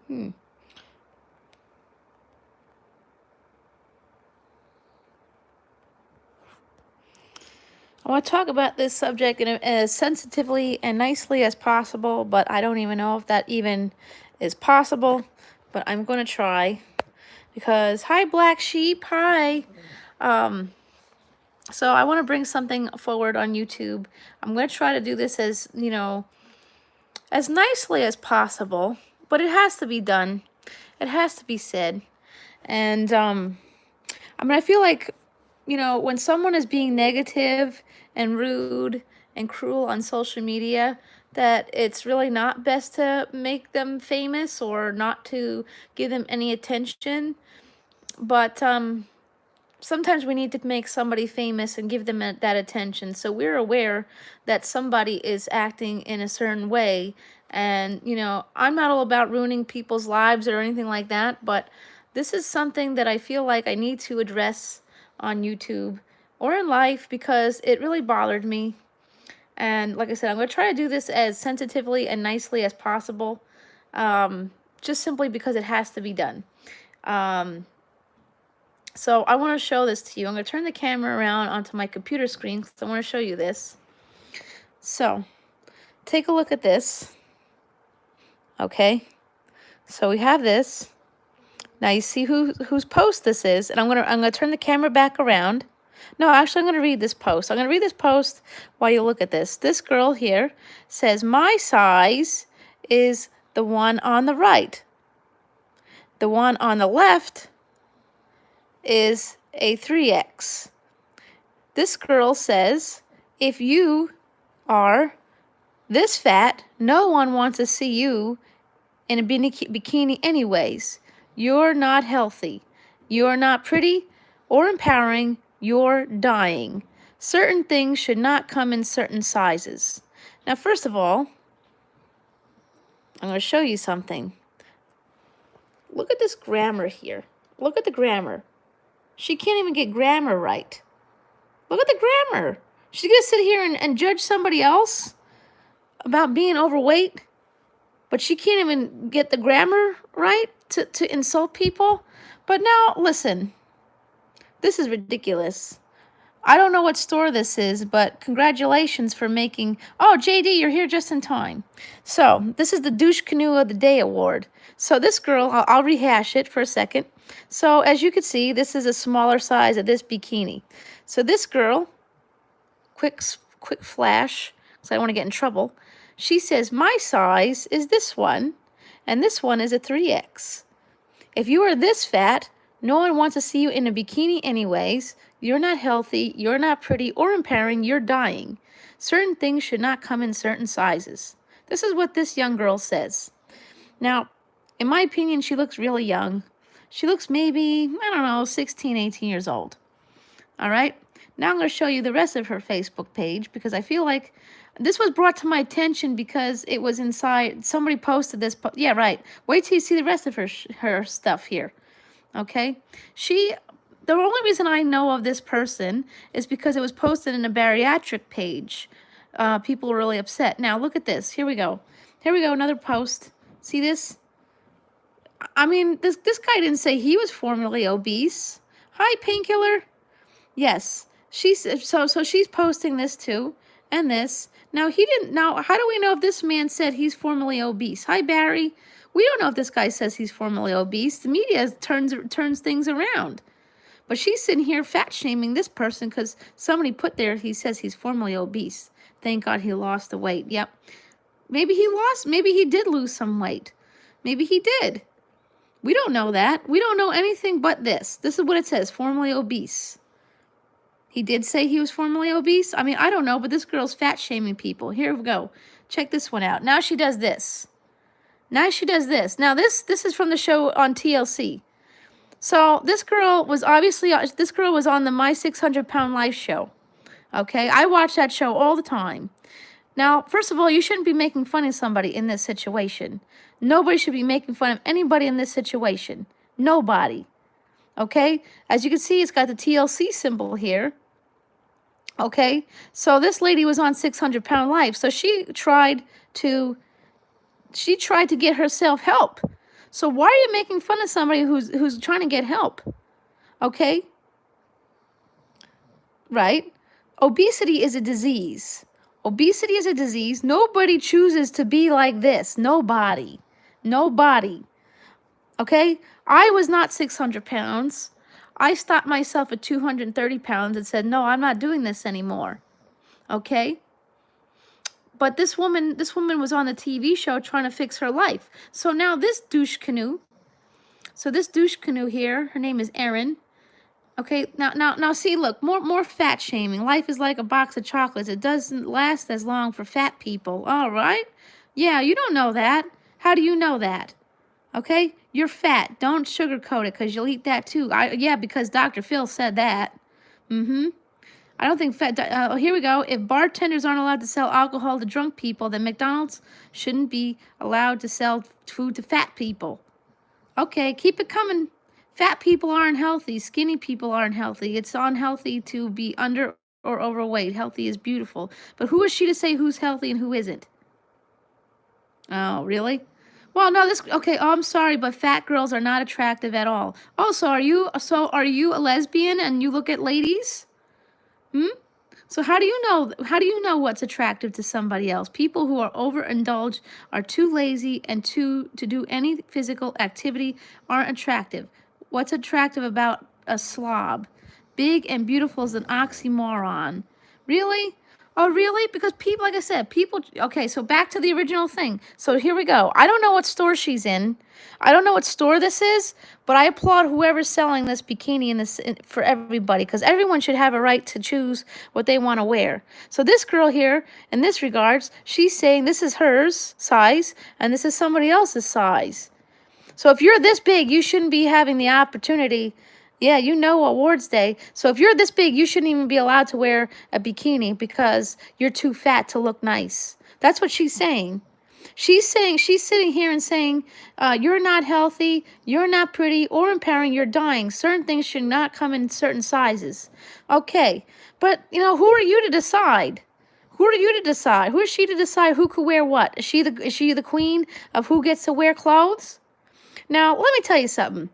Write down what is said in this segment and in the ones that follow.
Hmm. I want to talk about this subject as sensitively and nicely as possible, but I don't even know if that even is possible. But I'm going to try because, hi, Black Sheep, hi. Um, so I want to bring something forward on YouTube. I'm going to try to do this as, as nicely as possible, but it has to be done. It has to be said. And, I feel like, when someone is being negative and rude and cruel on social media, that it's really not best to make them famous or not to give them any attention. But sometimes we need to make somebody famous and give them that attention. So we're aware that somebody is acting in a certain way. And, I'm not all about ruining people's lives or anything like that, but this is something that I feel like I need to address on YouTube or in life because it really bothered me. And like I said, I'm going to try to do this as sensitively and nicely as possible, just simply because it has to be done. So I want to show this to you. I'm going to turn the camera around onto my computer screen because I want to show you this. So take a look at this. Okay. So we have this. Now you see whose post this is, and I'm gonna turn the camera back around. No, actually, I'm gonna read this post. I'm gonna read this post while you look at this. This girl here says my size is the one on the right. The one on the left is a 3X. This girl says, if you are this fat, no one wants to see you in a bikini anyways. You're not healthy. You're not pretty or empowering. You're dying. Certain things should not come in certain sizes. Now, first of all, I'm going to show you something. Look at this grammar here. Look at the grammar. She can't even get grammar right. Look at the grammar. She's going to sit here and judge somebody else about being overweight, but she can't even get the grammar right to insult people. But now, listen, this is ridiculous. I don't know what store this is, but congratulations for making... Oh, JD, you're here just in time. So, this is the Douche Canoe of the Day award. So, this girl, I'll rehash it for a second. So, as you can see, this is a smaller size of this bikini. So, this girl, quick flash, because I don't want to get in trouble. She says, my size is this one, and this one is a 3X. If you are this fat, no one wants to see you in a bikini anyways. You're not healthy, you're not pretty or empowering, you're dying. Certain things should not come in certain sizes. This is what this young girl says. Now, in my opinion, she looks really young. She looks maybe, I don't know, 16, 18 years old. All right? Now I'm going to show you the rest of her Facebook page because I feel like this was brought to my attention because it was inside. Somebody posted this. Yeah, right. Wait till you see the rest of her stuff here. Okay? The only reason I know of this person is because it was posted in a bariatric page. People were really upset. Now, look at this. Here we go. Here we go, another post. See this? I mean, this guy didn't say he was formerly obese. Hi, Painkiller. Yes, so she's posting this too, and this. Now he didn't. Now how do we know if this man said he's formerly obese? Hi Barry, we don't know if this guy says he's formerly obese. The media turns things around, but she's sitting here fat shaming this person because somebody put there he says he's formerly obese. Thank God he lost the weight. Yep, maybe he did lose some weight. Maybe he did. We don't know that. We don't know anything but this. This is what it says: formerly obese. He did say he was formerly obese. I mean, I don't know, but this girl's fat shaming people. Here we go. Check this one out. Now she does this. Now she does this. Now this is from the show on TLC. So this girl was on the My 600 Pound Life show. Okay, I watch that show all the time. Now, first of all, you shouldn't be making fun of somebody in this situation. Nobody should be making fun of anybody in this situation. Nobody. Okay, as you can see, it's got the TLC symbol here. Okay, so this lady was on 600 Pound Life. So she tried to get herself help. So why are you making fun of somebody who's trying to get help? Okay? Right? Obesity is a disease. Obesity is a disease. Nobody chooses to be like this. Nobody. Nobody. Okay? I was not 600 pounds. I stopped myself at 230 pounds and said, no, I'm not doing this anymore. Okay? But this woman was on the TV show trying to fix her life. So now this douche canoe, so this douche canoe here, her name is Erin. Okay, now see, look, more fat shaming. Life is like a box of chocolates. It doesn't last as long for fat people. All right? Yeah, you don't know that. How do you know that? Okay? You're fat. Don't sugarcoat it because you'll eat that too. Yeah, because Dr. Phil said that. Mm-hmm. I don't think here we go. If bartenders aren't allowed to sell alcohol to drunk people, then McDonald's shouldn't be allowed to sell food to fat people. Okay, keep it coming. Fat people aren't healthy. Skinny people aren't healthy. It's unhealthy to be under or overweight. Healthy is beautiful. But who is she to say who's healthy and who isn't? Oh, really? Well, no, okay, oh, I'm sorry, but fat girls are not attractive at all. Oh, so are you a lesbian and you look at ladies? Hmm? So how do you know what's attractive to somebody else? People who are overindulged, are too lazy, and to do any physical activity aren't attractive. What's attractive about a slob? Big and beautiful is an oxymoron. Really? Oh, really? Because people, like I said, people, okay, so back to the original thing. So here we go. I don't know what store she's in. I don't know what store this is, but I applaud whoever's selling this bikini for everybody, because everyone should have a right to choose what they want to wear. So this girl here, in this regards, she's saying this is hers size, and this is somebody else's size. So if you're this big, you shouldn't be having the opportunity. Yeah, you know awards day. So if you're this big, you shouldn't even be allowed to wear a bikini because you're too fat to look nice. That's what she's saying. She's sitting here and saying, you're not healthy, you're not pretty, or empowering, you're dying. Certain things should not come in certain sizes. Okay, but, who are you to decide? Who are you to decide? Who is she to decide who could wear what? Is she the queen of who gets to wear clothes? Now, let me tell you something.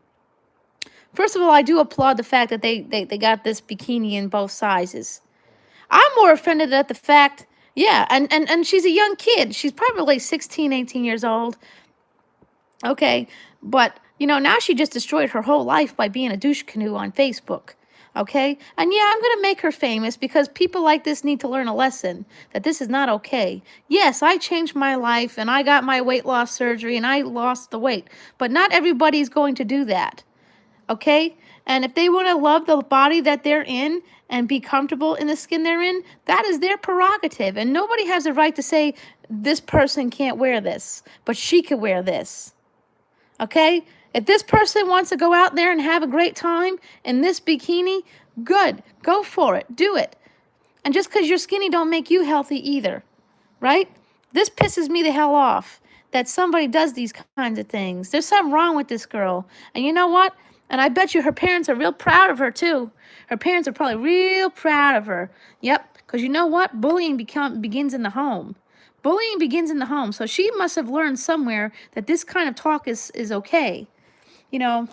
First of all, I do applaud the fact that they got this bikini in both sizes. I'm more offended at the fact, yeah, and she's a young kid. She's probably 16, 18 years old. Okay, but, now she just destroyed her whole life by being a douche canoe on Facebook. Okay, and yeah, I'm going to make her famous because people like this need to learn a lesson that this is not okay. Yes, I changed my life and I got my weight loss surgery and I lost the weight, but not everybody's going to do that. Okay? And if they want to love the body that they're in and be comfortable in the skin they're in, that is their prerogative. And nobody has a right to say, this person can't wear this, but she can wear this. Okay? If this person wants to go out there and have a great time in this bikini, good. Go for it. Do it. And just because you're skinny don't make you healthy either. Right? This pisses me the hell off that somebody does these kinds of things. There's something wrong with this girl. And you know what? And I bet you her parents are real proud of her, too. Her parents are probably real proud of her. Yep, because you know what? Bullying begins in the home. Bullying begins in the home. So she must have learned somewhere that this kind of talk is okay. You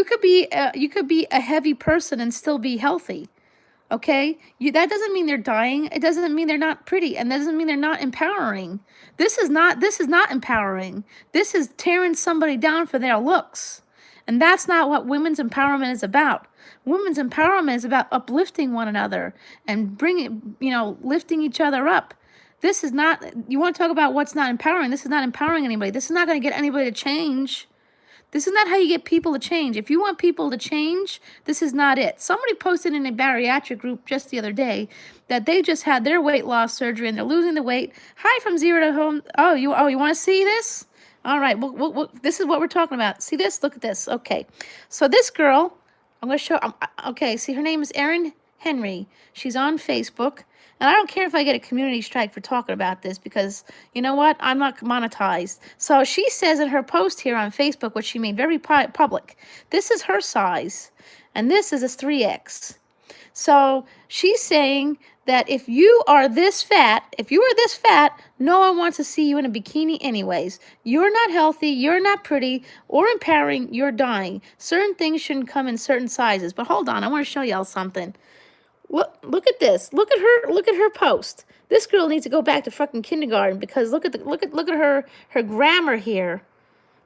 could be a heavy person and still be healthy. Okay? That doesn't mean they're dying. It doesn't mean they're not pretty. And that doesn't mean they're not empowering. This is not empowering. This is tearing somebody down for their looks. And that's not what women's empowerment is about. Women's empowerment is about uplifting one another and lifting each other up. This is not, you want to talk about what's not empowering. This is not empowering anybody. This is not going to get anybody to change. This is not how you get people to change. If you want people to change, this is not it. Somebody posted in a bariatric group just the other day that they just had their weight loss surgery and they're losing the weight. Hi from 0 to home. Oh, you want to see this? All right, well, this is what we're talking about. See this? Look at this. Okay, so this girl, I'm going to show, okay, see her name is Erin Henry. She's on Facebook. And I don't care if I get a community strike for talking about this because, you know what? I'm not monetized. So she says in her post here on Facebook, which she made very public, this is her size. And this is a 3X. So she's saying that if you are this fat, no one wants to see you in a bikini anyways. You're not healthy, you're not pretty or empowering, you're dying. Certain things shouldn't come in certain sizes. But hold on, I want to show y'all something. Look at this. Look at her post. This girl needs to go back to fucking kindergarten because look at her grammar here.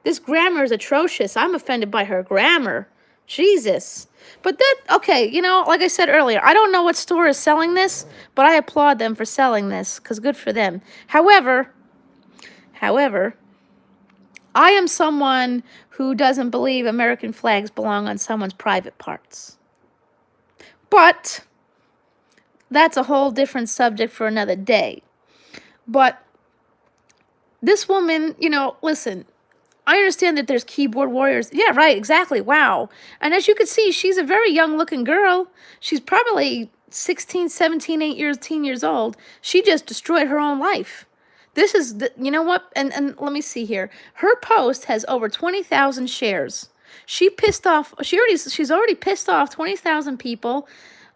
This grammar is atrocious. I'm offended by her grammar. Jesus. But that, okay, you know, like I said earlier, I don't know what store is selling this, but I applaud them for selling this because good for them. However, I am someone who doesn't believe American flags belong on someone's private parts. But that's a whole different subject for another day. But this woman, you know, listen, I understand that there's keyboard warriors. Yeah, right, exactly. Wow. And as you can see, she's a very young looking girl. She's probably 16, 17, 18 years old. She just destroyed her own life. This is, you know what? And let me see here. Her post has over 20,000 shares. She's already pissed off 20,000 people.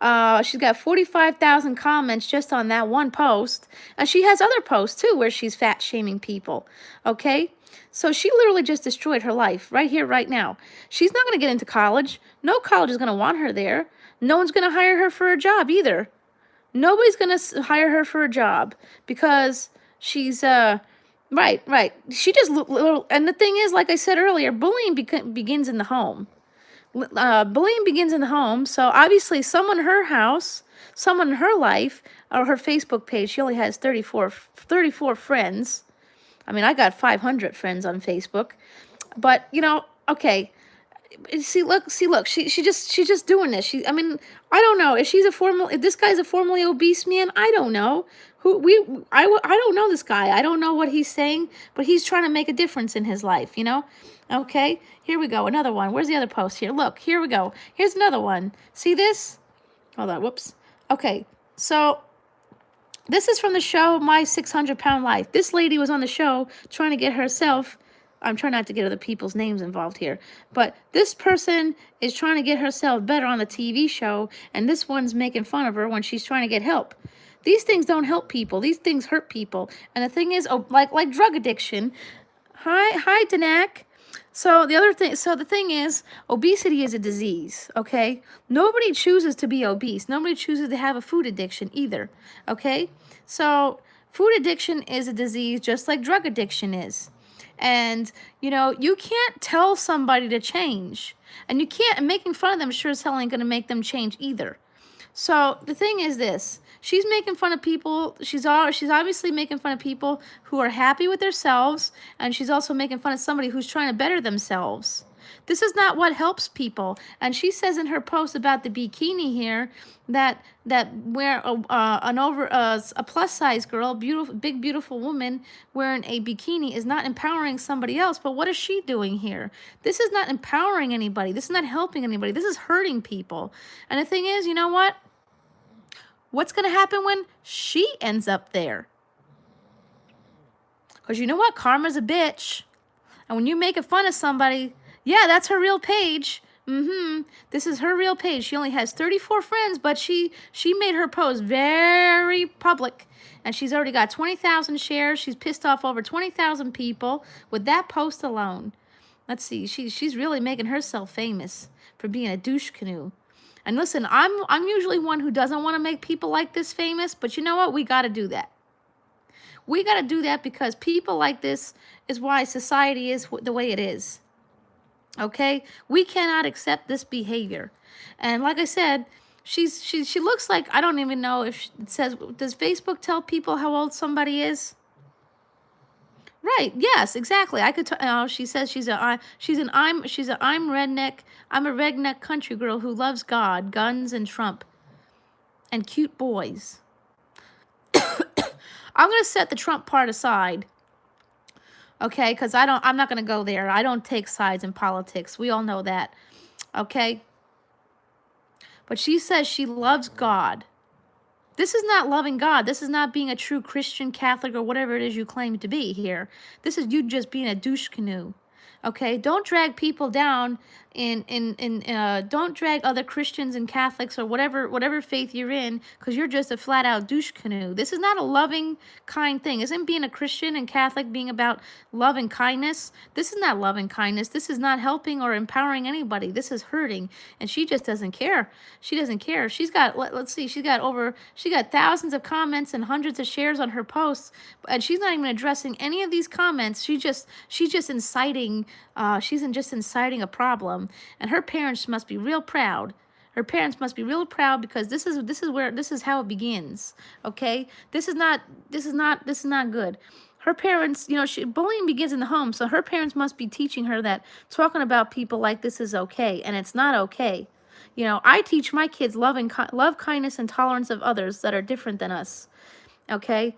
She's got 45,000 comments just on that one post. And she has other posts too where she's fat shaming people. Okay? So she literally just destroyed her life right here, right now. She's not going to get into college. No college is going to want her there. No one's going to hire her for a job either. Nobody's going to hire her for a job because she's, right. She just, and the thing is, like I said earlier, bullying begins in the home. Bullying begins in the home. So obviously someone in her house, someone in her life, or her Facebook page, she only has 34 friends. I mean, I got 500 friends on Facebook, but you know, okay. Look, she's just doing this. I mean, I don't know if if this guy's a formerly obese man. I don't know I don't know this guy. I don't know what he's saying, but he's trying to make a difference in his life, you know? Okay, here we go. Another one. Where's the other post here? Look, here we go. Here's another one. See this? Hold on. Whoops. Okay, so this is from the show My 600-Pound Life. This lady was on the show trying to get herself, I'm trying not to get other people's names involved here, but this person is trying to get herself better on the TV show, and this one's making fun of her when she's trying to get help. These things don't help people. These things hurt people. And the thing is, like drug addiction. Hi, Danak. So the thing is, obesity is a disease, okay? Nobody chooses to be obese. Nobody chooses to have a food addiction either, okay? So food addiction is a disease just like drug addiction is. And, you know, you can't tell somebody to change. And you can't, and making fun of them sure as hell ain't going to make them change either. So the thing is this. She's making fun of people. She's obviously making fun of people who are happy with themselves, and she's also making fun of somebody who's trying to better themselves. This is not what helps people. And she says in her post about the bikini here that where a plus size girl, big beautiful woman wearing a bikini is not empowering somebody else. But what is she doing here? This is not empowering anybody. This is not helping anybody. This is hurting people. And the thing is, you know what? What's going to happen when she ends up there? Because you know what? Karma's a bitch. And when you make fun of somebody, yeah, that's her real page. This is her real page. She only has 34 friends, but she made her post very public. And she's already got 20,000 shares. She's pissed off over 20,000 people with that post alone. Let's see. She's really making herself famous for being a douche canoe. And listen, I'm usually one who doesn't want to make people like this famous, but you know what? We got to do that. We got to do that because people like this is why society is the way it is. Okay? We cannot accept this behavior. And like I said, she looks like, I don't even know if it says, does Facebook tell people how old somebody is? Right. Yes, exactly. I could she says I'm redneck. I'm a redneck country girl who loves God, guns, and Trump, and cute boys. I'm going to set the Trump part aside. Okay, because I'm not going to go there. I don't take sides in politics. We all know that. Okay? But she says she loves God. This is not loving God. This is not being a true Christian, Catholic, or whatever it is you claim to be here. This is you just being a douche canoe. Okay, don't drag people down don't drag other Christians and Catholics or whatever faith you're in, because you're just a flat out douche canoe. This is not a loving, kind thing. Isn't being a Christian and Catholic being about love and kindness? This is not love and kindness. This is not helping or empowering anybody. This is hurting, and she just doesn't care. She doesn't care. She's got, let's see, she got thousands of comments and hundreds of shares on her posts, and she's not even addressing any of these comments. She's just inciting just inciting a problem, and her parents must be real proud. Her parents must be real proud, because this is how it begins. Okay, this is not good. Her parents, bullying begins in the home, so her parents must be teaching her that talking about people like this is okay, and it's not okay. I teach my kids love, kindness, and tolerance of others that are different than us. Okay,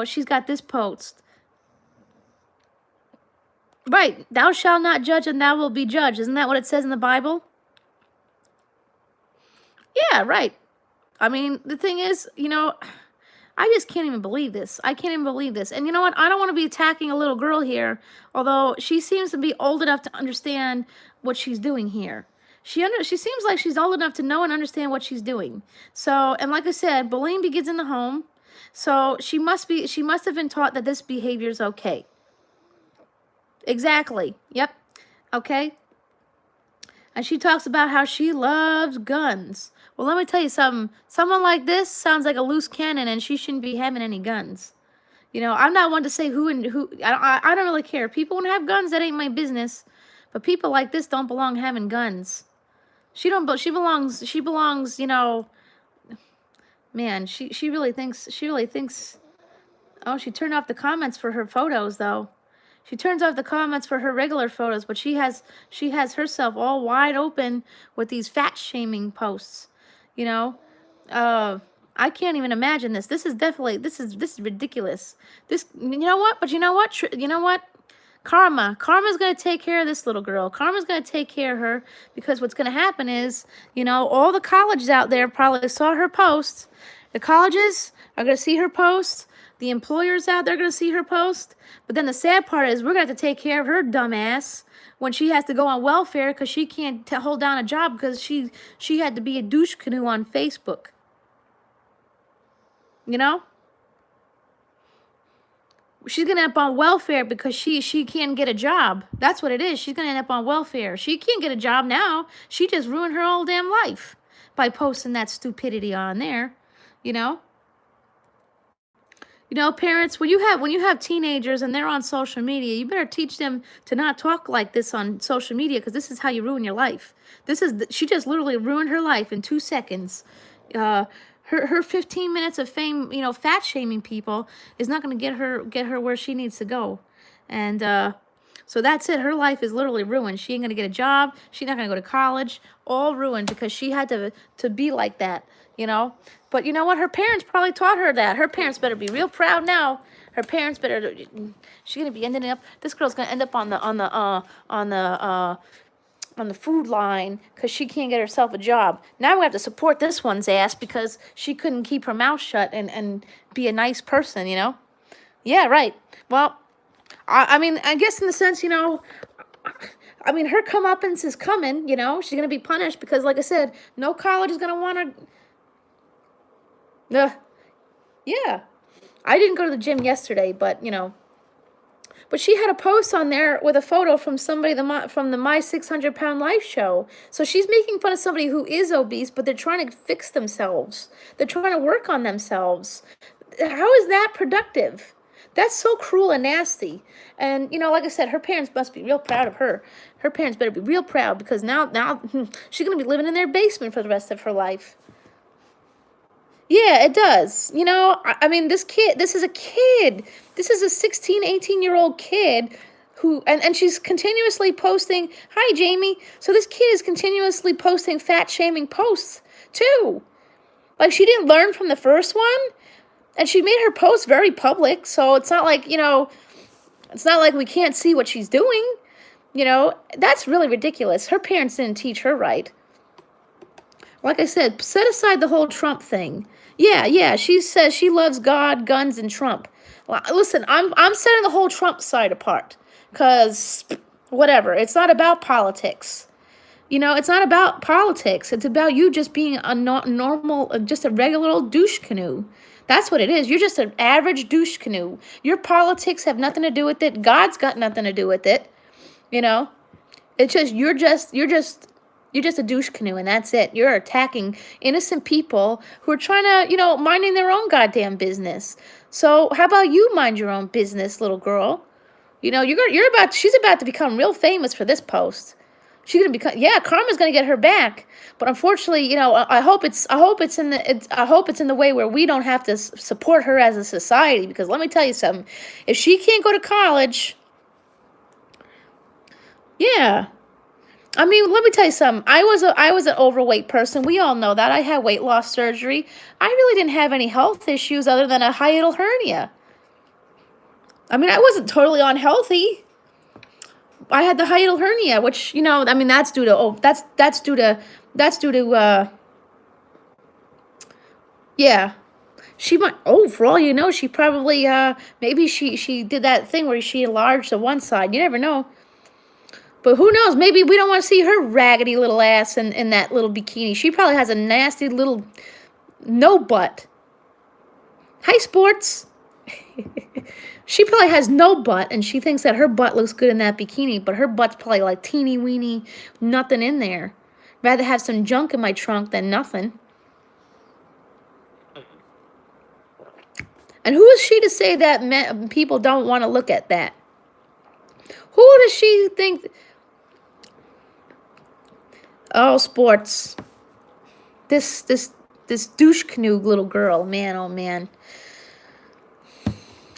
she's got this post. Right, thou shalt not judge, and thou wilt be judged. Isn't that what it says in the Bible? Yeah, right. I mean, the thing is, I just can't even believe this. I can't even believe this. And you know what? I don't want to be attacking a little girl here, although she seems to be old enough to understand what she's doing here. She seems like she's old enough to know and understand what she's doing. So, and like I said, bullying begins in the home. So she must have been taught that this behavior is okay. Exactly. Yep. Okay. And she talks about how she loves guns. Well, let me tell you something. Someone like this sounds like a loose cannon, and she shouldn't be having any guns. I'm not one to say who and who. I don't really care. People want to have guns. That ain't my business. But people like this don't belong having guns. She belongs. Man, she really thinks. Oh, she turned off the comments for her photos, though. She turns off the comments for her regular photos, but she has herself all wide open with these fat shaming posts. I can't even imagine this. This is ridiculous. You know what? But you know what? Karma's going to take care of this little girl. Karma's going to take care of her, because what's going to happen is, all the colleges out there probably saw her post. The colleges are going to see her post. The employers out there are going to see her post. But then the sad part is, we're going to have to take care of her dumb ass when she has to go on welfare because she can't hold down a job because she had to be a douche canoe on Facebook. She's going to end up on welfare because she can't get a job. That's what it is. She's going to end up on welfare. She can't get a job now. She just ruined her whole damn life by posting that stupidity on there. Parents, when you have teenagers and they're on social media, you better teach them to not talk like this on social media, because this is how you ruin your life. She just literally ruined her life in 2 seconds. Her 15 minutes of fame, fat shaming people, is not going to get her where she needs to go. And so that's it. Her life is literally ruined. She ain't going to get a job. She's not going to go to college. All ruined because she had to be like that. But you know what? Her parents probably taught her that. Her parents better be real proud now. Her parents better. She's gonna be ending up. This girl's gonna end up on the food line because she can't get herself a job. Now we have to support this one's ass because she couldn't keep her mouth shut and be a nice person. Yeah, right. Well, I mean, I guess in the sense, her comeuppance is coming. She's gonna be punished because, like I said, no college is gonna want her. Yeah, I didn't go to the gym yesterday, but but she had a post on there with a photo from somebody from the My 600 Pound Life show. So she's making fun of somebody who is obese, but they're trying to fix themselves. They're trying to work on themselves. How is that productive? That's so cruel and nasty. And like I said, her parents must be real proud of her. Her parents better be real proud, because now she's gonna be living in their basement for the rest of her life. Yeah, it does. I mean, this is a kid. This is a 16, 18-year-old kid who, and she's continuously posting, hi, Jamie. So this kid is continuously posting fat shaming posts, too. Like, she didn't learn from the first one, and she made her post very public, so it's not like, it's not like we can't see what she's doing. That's really ridiculous. Her parents didn't teach her right. Like I said, set aside the whole Trump thing. Yeah, she says she loves God, guns, and Trump. Well, listen, I'm setting the whole Trump side apart, because whatever. It's not about politics. You know, it's not about politics. It's about you just being a normal, just a regular old douche canoe. That's what it is. You're just an average douche canoe. Your politics have nothing to do with it. God's got nothing to do with it. You know, it's just you're just a douche canoe, and that's it. You're attacking innocent people who are trying to, minding their own goddamn business. So how about you mind your own business, little girl? She's about to become real famous for this post. She's gonna become, yeah, karma's gonna get her back. But unfortunately, I hope it's in the way where we don't have to support her as a society. Because let me tell you something, if she can't go to college, yeah. I mean, let me tell you something. I was an overweight person. We all know that. I had weight loss surgery. I really didn't have any health issues other than a hiatal hernia. I mean, I wasn't totally unhealthy. I had the hiatal hernia, which, I mean, that's due to, yeah. She might, for all you know, she probably, maybe she did that thing where she enlarged to one side. You never know. But who knows? Maybe we don't want to see her raggedy little ass in that little bikini. She probably has a nasty little no butt. Hi, sports. She probably has no butt, and she thinks that her butt looks good in that bikini, but her butt's probably like teeny weeny, nothing in there. Rather have some junk in my trunk than nothing. And who is she to say that people don't want to look at that? Who does she think? Oh, sports. This douche canoe little girl, man, oh man.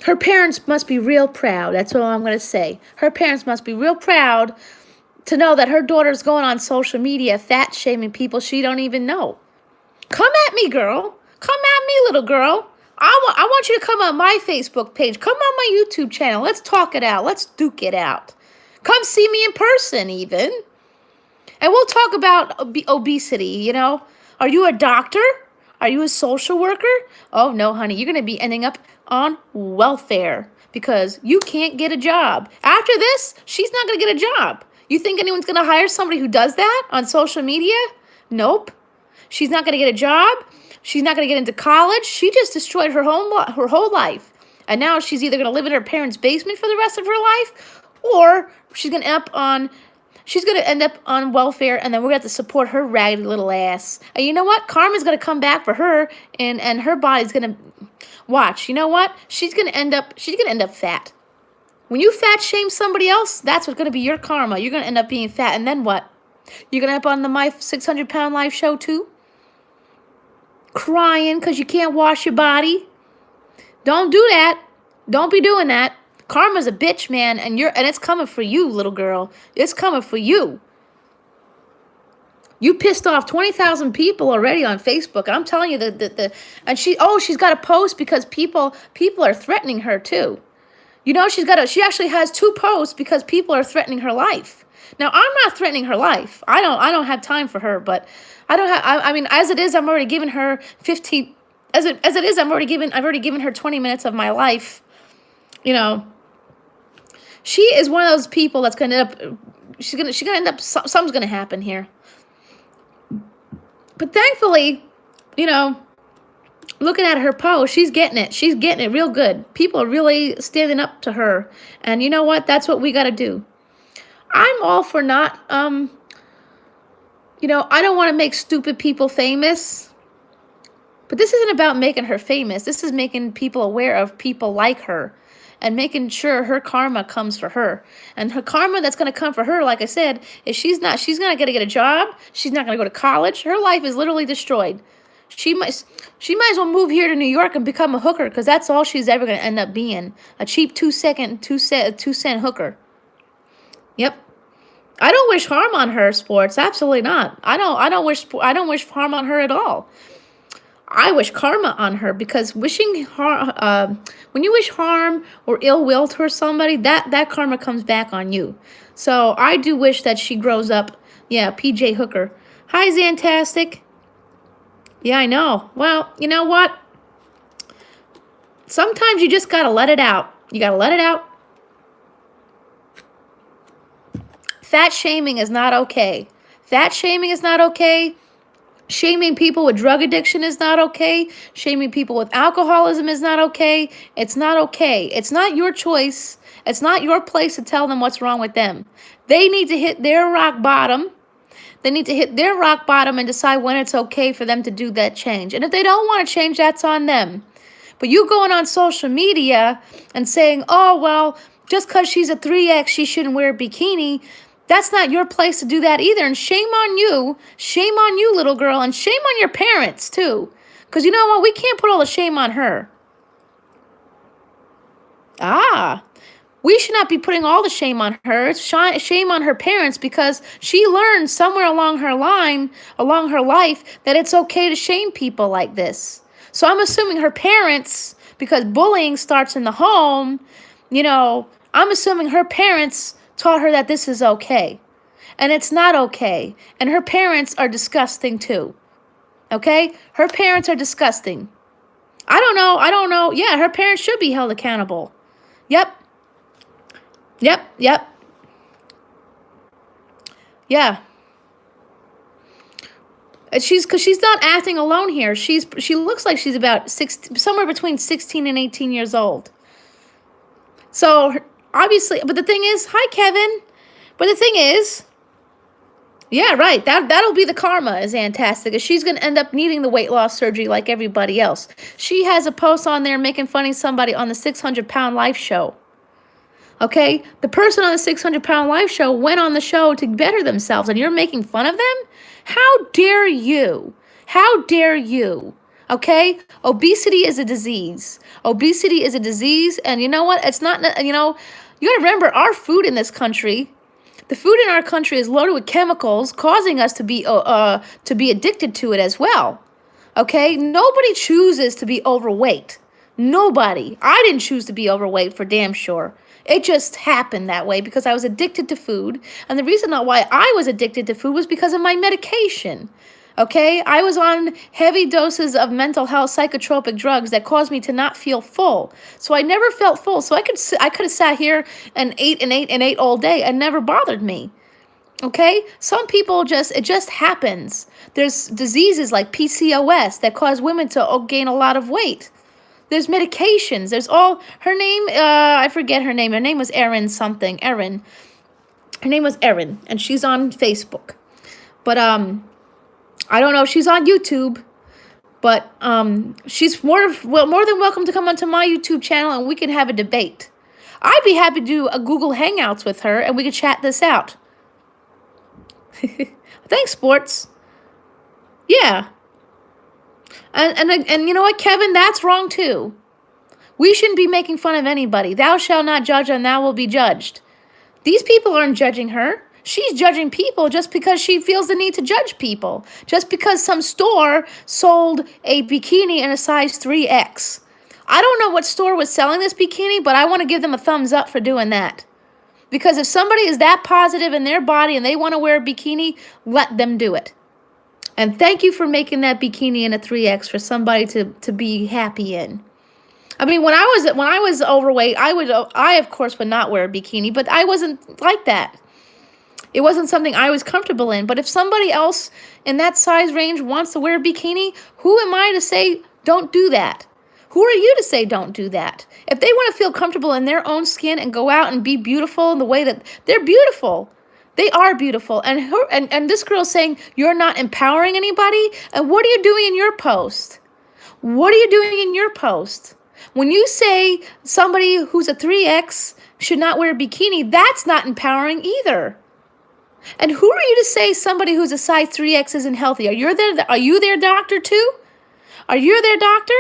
Her parents must be real proud. That's all I'm going to say. Her parents must be real proud to know that her daughter's going on social media fat shaming people she don't even know. Come at me, girl. Come at me, little girl. I want you to come on my Facebook page. Come on my YouTube channel. Let's talk it out. Let's duke it out. Come see me in person even. And we'll talk about obesity, Are you a doctor? Are you a social worker? Oh, no, honey. You're going to be ending up on welfare because you can't get a job. After this, she's not going to get a job. You think anyone's going to hire somebody who does that on social media? Nope. She's not going to get a job. She's not going to get into college. She just destroyed her whole life. And now she's either going to live in her parents' basement for the rest of her life, or she's going to end up on welfare, and then we're going to have to support her raggedy little ass. And you know what? Karma's going to come back for her, and her body's going to watch. You know what? She's going to end up fat. When you fat shame somebody else, that's what's going to be your karma. You're going to end up being fat, and then what? You're going to end up on the My 600-Pound Life show too? Crying because you can't wash your body? Don't do that. Don't be doing that. Karma's a bitch, man, and it's coming for you, little girl. It's coming for you. You pissed off 20,000 people already on Facebook. I'm telling you and she's got a post because people are threatening her too. She actually has 2 posts because people are threatening her life. Now, I'm not threatening her life. I don't have time for her, but I mean, as it is, I'm already giving her 15 as it is, I've already given her 20 minutes of my life. She is one of those people that's going to end up, she's going to end up, something's going to happen here. But thankfully, looking at her post, she's getting it. She's getting it real good. People are really standing up to her. And you know what? That's what we got to do. I'm all for not, I don't want to make stupid people famous. But this isn't about making her famous. This is making people aware of people like her and making sure her karma comes for her. And her karma that's going to come for her, like I said, is she's not going to get a job. She's not going to go to college. Her life is literally destroyed. She might as well move here to New York and become a hooker, because that's all she's ever going to end up being. A cheap 2-cent hooker. Yep. I don't wish harm on her, sports. Absolutely not. I don't wish harm on her at all. I wish karma on her, because wishing harm, when you wish harm or ill will towards somebody, that karma comes back on you. So I do wish that she grows up. Yeah, PJ Hooker. Hi, Zantastic. Yeah, I know. Well, you know what? Sometimes you just got to let it out. You got to let it out. fat shaming is not okay. Fat shaming is not okay. Shaming people with drug addiction is not okay. Shaming people with alcoholism is not okay. It's not okay. It's not your choice. It's not your place to tell them what's wrong with them. They need to hit their rock bottom. They need to hit their rock bottom and decide when it's okay for them to do that change. And if they don't want to change, that's on them. But you going on social media and saying, oh, well, just because she's a 3X, she shouldn't wear a bikini. That's not your place to do that either. And shame on you, little girl, and shame on your parents, too. Because you know what? We can't put all the shame on her. We should not be putting all the shame on her. It's shame on her parents because she learned somewhere along her life, that it's okay to shame people like this. So I'm assuming her parents, because bullying starts in the home, I'm assuming her parents taught her that this is okay. And it's not okay. And her parents are disgusting too. Okay? Her parents are disgusting. I don't know. Yeah, her parents should be held accountable. Yep. Yeah. Because she's not acting alone here. She looks like she's about somewhere between 16 and 18 years old. So obviously, but the thing is, hi Kevin. But the thing is, yeah, right. That'll be the karma, is fantastic. She's gonna end up needing the weight loss surgery like everybody else. She has a post on there making fun of somebody on the 600-pound life show. Okay, the person on the 600-pound life show went on the show to better themselves, and you're making fun of them? How dare you? How dare you? Okay, obesity is a disease. Obesity is a disease, and you know what? It's not. You got to remember our food in this country. The food in our country is loaded with chemicals, causing us to be addicted to it as well. Okay, nobody chooses to be overweight. Nobody. I didn't choose to be overweight for damn sure. It just happened that way because I was addicted to food. And the reason why I was addicted to food was because of my medication. Okay? I was on heavy doses of mental health psychotropic drugs that caused me to not feel full. So I never felt full. So I could have sat here and ate all day and never bothered me. Okay? Some people it just happens. There's diseases like PCOS that cause women to gain a lot of weight. There's medications. There's her name, I forget her name. Her name was Erin something. Erin. Her name was Erin, and she's on Facebook. But I don't know if she's on YouTube. But she's more than welcome to come onto my YouTube channel, and we can have a debate. I'd be happy to do a Google Hangouts with her, and we could chat this out. Thanks, sports. Yeah. And you know what, Kevin? That's wrong too. We shouldn't be making fun of anybody. Thou shalt not judge, and thou will be judged. These people aren't judging her. She's judging people just because she feels the need to judge people. Just because some store sold a bikini in a size 3X. I don't know what store was selling this bikini, but I want to give them a thumbs up for doing that. Because if somebody is that positive in their body and they want to wear a bikini, let them do it. And thank you for making that bikini in a 3X for somebody to be happy in. I mean, when I was overweight, I of course would not wear a bikini, but I wasn't like that. It wasn't something I was comfortable in. But if somebody else in that size range wants to wear a bikini, who am I to say don't do that? Who are you to say don't do that? If they want to feel comfortable in their own skin and go out and be beautiful in the way that they're beautiful, they are beautiful. And this girl's saying you're not empowering anybody. And what are you doing in your post? What are you doing in your post? When you say somebody who's a 3X should not wear a bikini, that's not empowering either. And who are you to say somebody who's a size 3X isn't healthy? Are you their doctor too? Are you their doctor?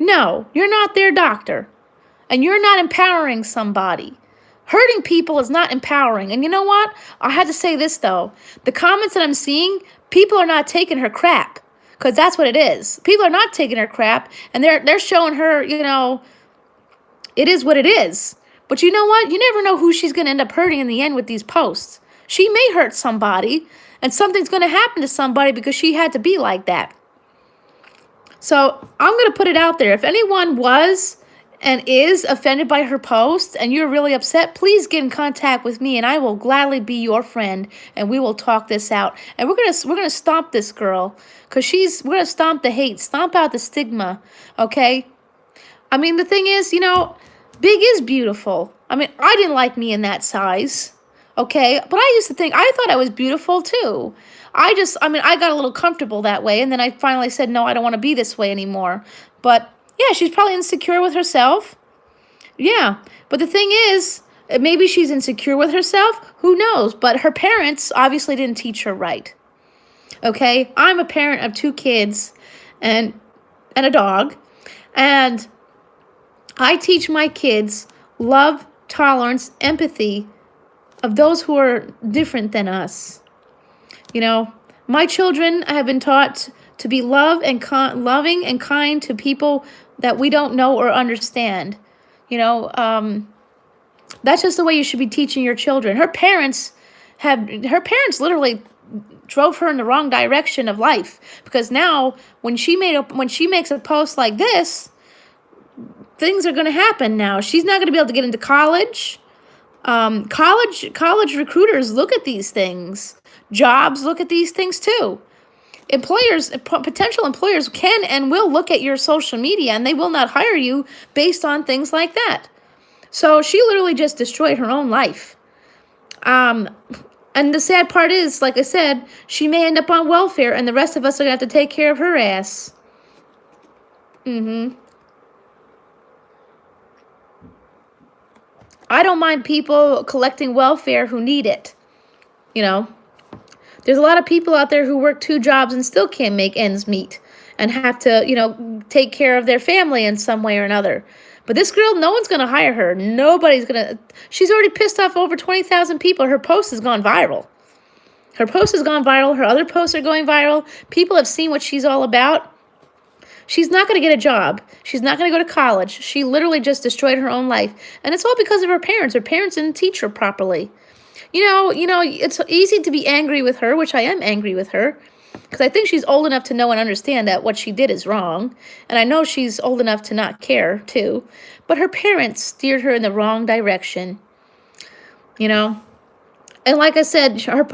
No, you're not their doctor. And you're not empowering somebody. Hurting people is not empowering. And you know what? I had to say this, though. The comments that I'm seeing, people are not taking her crap. Because that's what it is. People are not taking her crap. And they're showing her, it is what it is. But you know what? You never know who she's going to end up hurting in the end with these posts. She may hurt somebody. And something's going to happen to somebody because she had to be like that. So I'm going to put it out there. If anyone was and is offended by her post and you're really upset, please get in contact with me and I will gladly be your friend and we will talk this out. And we're gonna stomp this girl because we're gonna stomp the hate, stomp out the stigma, okay? I mean, the thing is, big is beautiful. I mean, I didn't like me in that size, okay? But I used to think, I thought I was beautiful too. I got a little comfortable that way, and then I finally said, no, I don't want to be this way anymore. But yeah, she's probably insecure with herself. Yeah, but the thing is, maybe she's insecure with herself. Who knows? But her parents obviously didn't teach her right. Okay, I'm a parent of 2 kids and a dog, and I teach my kids love, tolerance, empathy of those who are different than us. My children have been taught to be loving and kind to people that we don't know or understand. That's just the way you should be teaching your children. Her parents literally drove her in the wrong direction of life, because now when she makes a post like this, things are going to happen now. She's not going to be able to get into college. College recruiters look at these things. Jobs look at these things too. Potential employers can and will look at your social media, and they will not hire you based on things like that. So she literally just destroyed her own life. And the sad part is, like I said, she may end up on welfare, and the rest of us are going to have to take care of her ass. I don't mind people collecting welfare who need it. There's a lot of people out there who work 2 jobs and still can't make ends meet and have to, take care of their family in some way or another. But this girl, no one's going to hire her. She's already pissed off over 20,000 people. Her post has gone viral. Her other posts are going viral. People have seen what she's all about. She's not going to get a job. She's not going to go to college. She literally just destroyed her own life. And it's all because of her parents. Her parents didn't teach her properly. It's easy to be angry with her, which I am angry with her, because I think she's old enough to know and understand that what she did is wrong. And I know she's old enough to not care, too. But her parents steered her in the wrong direction. And like I said, her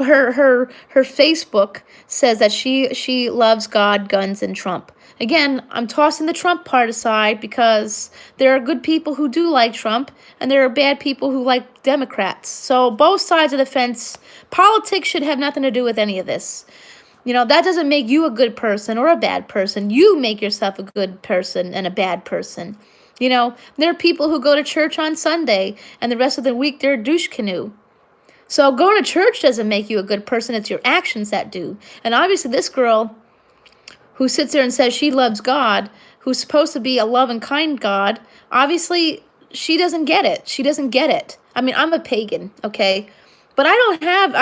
Facebook says that she loves God, guns, and Trump. Again, I'm tossing the Trump part aside because there are good people who do like Trump and there are bad people who like Democrats. So both sides of the fence, politics should have nothing to do with any of this. That doesn't make you a good person or a bad person. You make yourself a good person and a bad person. There are people who go to church on Sunday and the rest of the week they're douche canoe. So going to church doesn't make you a good person. It's your actions that do. And obviously this girl who sits there and says she loves God, who's supposed to be a loving, kind God, obviously she doesn't get it. She doesn't get it. I mean, I'm a pagan, okay? But I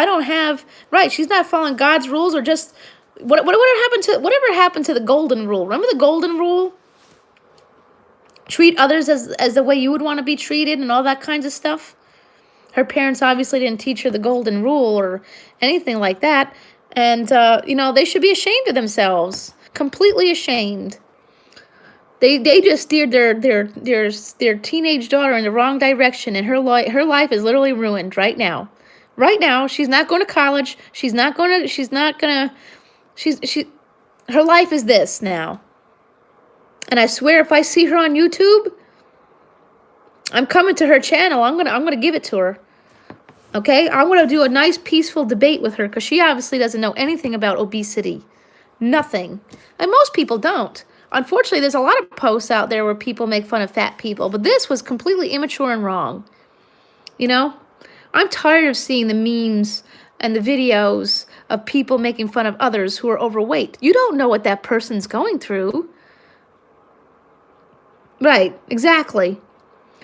don't have, right, she's not following God's rules, or just, whatever happened to the golden rule? Remember the golden rule? Treat others as the way you would want to be treated and all that kinds of stuff. Her parents obviously didn't teach her the golden rule or anything like that. And, they should be ashamed of themselves. Completely ashamed. They just steered their teenage daughter in the wrong direction, and her life is literally ruined right now. Right now, she's not going to college. Her life is this now. And I swear, if I see her on YouTube, I'm coming to her channel. I'm gonna give it to her. Okay? I'm gonna do a nice peaceful debate with her, because she obviously doesn't know anything about obesity. Nothing. And most people don't. Unfortunately, there's a lot of posts out there where people make fun of fat people, but this was completely immature and wrong. I'm tired of seeing the memes and the videos of people making fun of others who are overweight. You don't know what that person's going through. Right, exactly.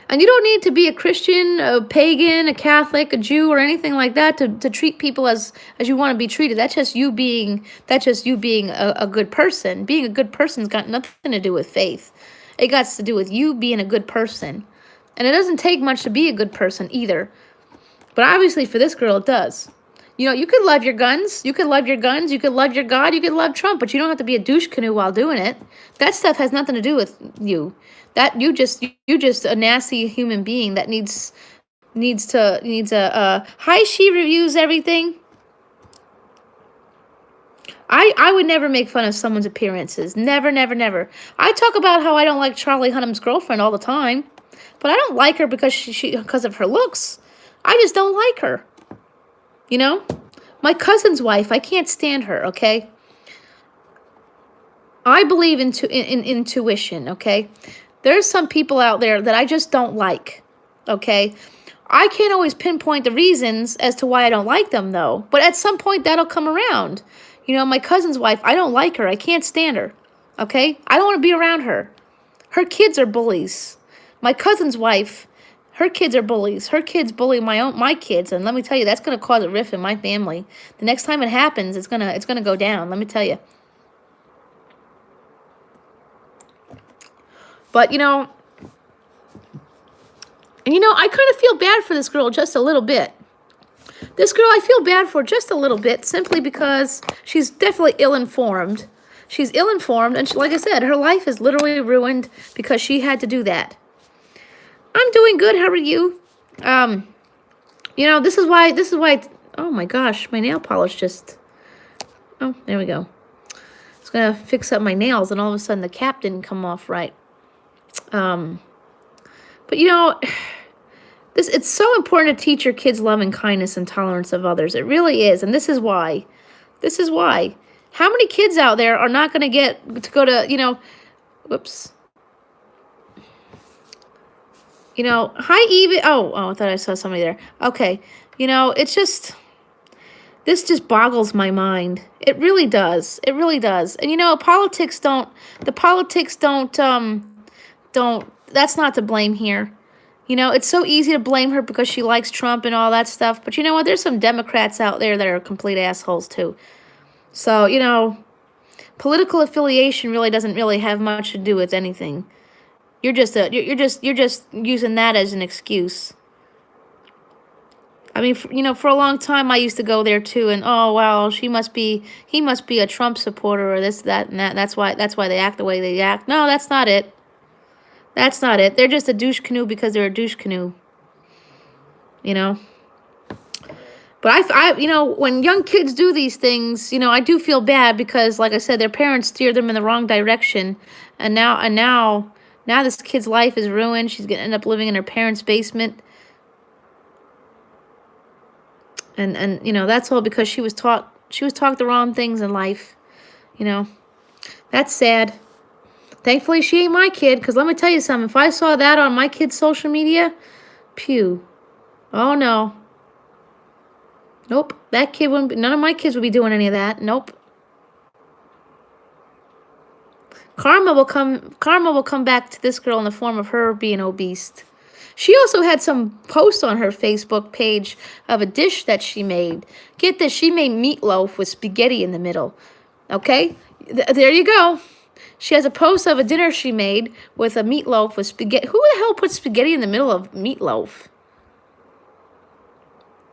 And you don't need to be a Christian, a pagan, a Catholic, a Jew, or anything like that to treat people as you want to be treated. That's just you being a good person. Being a good person's got nothing to do with faith. It got to do with you being a good person. And it doesn't take much to be a good person either. But obviously for this girl, it does. You could love your guns. You could love your guns. You could love your God. You could love Trump. But you don't have to be a douche canoe while doing it. That stuff has nothing to do with you. That you just a nasty human being that needs a hi, she reviews everything. I would never make fun of someone's appearances. Never, never, never. I talk about how I don't like Charlie Hunnam's girlfriend all the time, but I don't like her because because of her looks. I just don't like her. You know? My cousin's wife, I can't stand her, okay? I believe in intuition, okay? There's some people out there that I just don't like, okay? I can't always pinpoint the reasons as to why I don't like them, though. But at some point, that'll come around. You know, my cousin's wife, I don't like her. I can't stand her, okay? I don't want to be around her. Her kids are bullies. My cousin's wife, her kids are bullies. Her kids bully my kids, and let me tell you, that's going to cause a rift in my family. The next time it happens, it's gonna go down. Let me tell you. But I kind of feel bad for this girl just a little bit. This girl, I feel bad for just a little bit, simply because she's definitely ill-informed. She's ill-informed, and like I said, her life is literally ruined because she had to do that. I'm doing good. How are you? This is why, oh my gosh, my nail polish just, oh, there we go. I was going to fix up my nails, and all of a sudden the cap didn't come off right. But it's so important to teach your kids love and kindness and tolerance of others. It really is, and this is why. This is why. How many kids out there are not going to get to go to, whoops. Hi, Eva. Oh, I thought I saw somebody there. Okay. It's just, this just boggles my mind. It really does. It really does. And, politics don't, that's not to blame here. It's so easy to blame her because she likes Trump and all that stuff. But you know what? There's some Democrats out there that are complete assholes too. So, political affiliation really doesn't really have much to do with anything. You're just using that as an excuse. I mean, for a long time I used to go there too, and oh well, he must be a Trump supporter or this, that, and that. That's why they act the way they act. No, that's not it. That's not it. They're just a douche canoe because they're a douche canoe. But when young kids do these things, I do feel bad because, like I said, their parents steered them in the wrong direction, and now this kid's life is ruined. She's gonna end up living in her parents' basement, and that's all because she was taught the wrong things in life. That's sad. Thankfully, she ain't my kid, because let me tell you something. If I saw that on my kid's social media, pew. Oh, no. Nope. That kid wouldn't be, none of my kids would be doing any of that. Nope. Karma will come back to this girl in the form of her being obese. She also had some posts on her Facebook page of a dish that she made. Get this, she made meatloaf with spaghetti in the middle. Okay? There you go. She has a post of a dinner she made with a meatloaf with spaghetti. Who the hell puts spaghetti in the middle of meatloaf?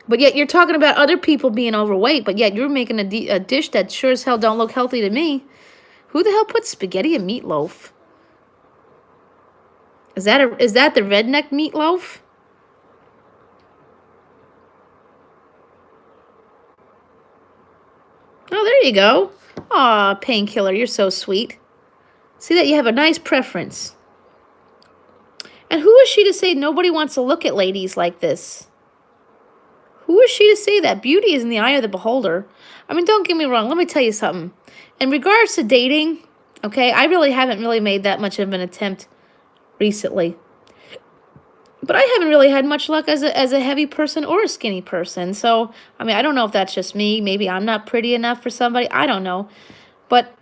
But yet you're talking about other people being overweight, but yet you're making a dish that sure as hell don't look healthy to me. Who the hell puts spaghetti in meatloaf? Is that the redneck meatloaf? Oh, there you go. Aw, Painkiller, you're so sweet. See that you have a nice preference. And who is she to say nobody wants to look at ladies like this? Who is she to say that? Beauty is in the eye of the beholder. I mean, don't get me wrong. Let me tell you something. In regards to dating, okay, I really haven't made that much of an attempt recently. But I haven't really had much luck as a heavy person or a skinny person. So, I mean, I don't know if that's just me. Maybe I'm not pretty enough for somebody. I don't know. But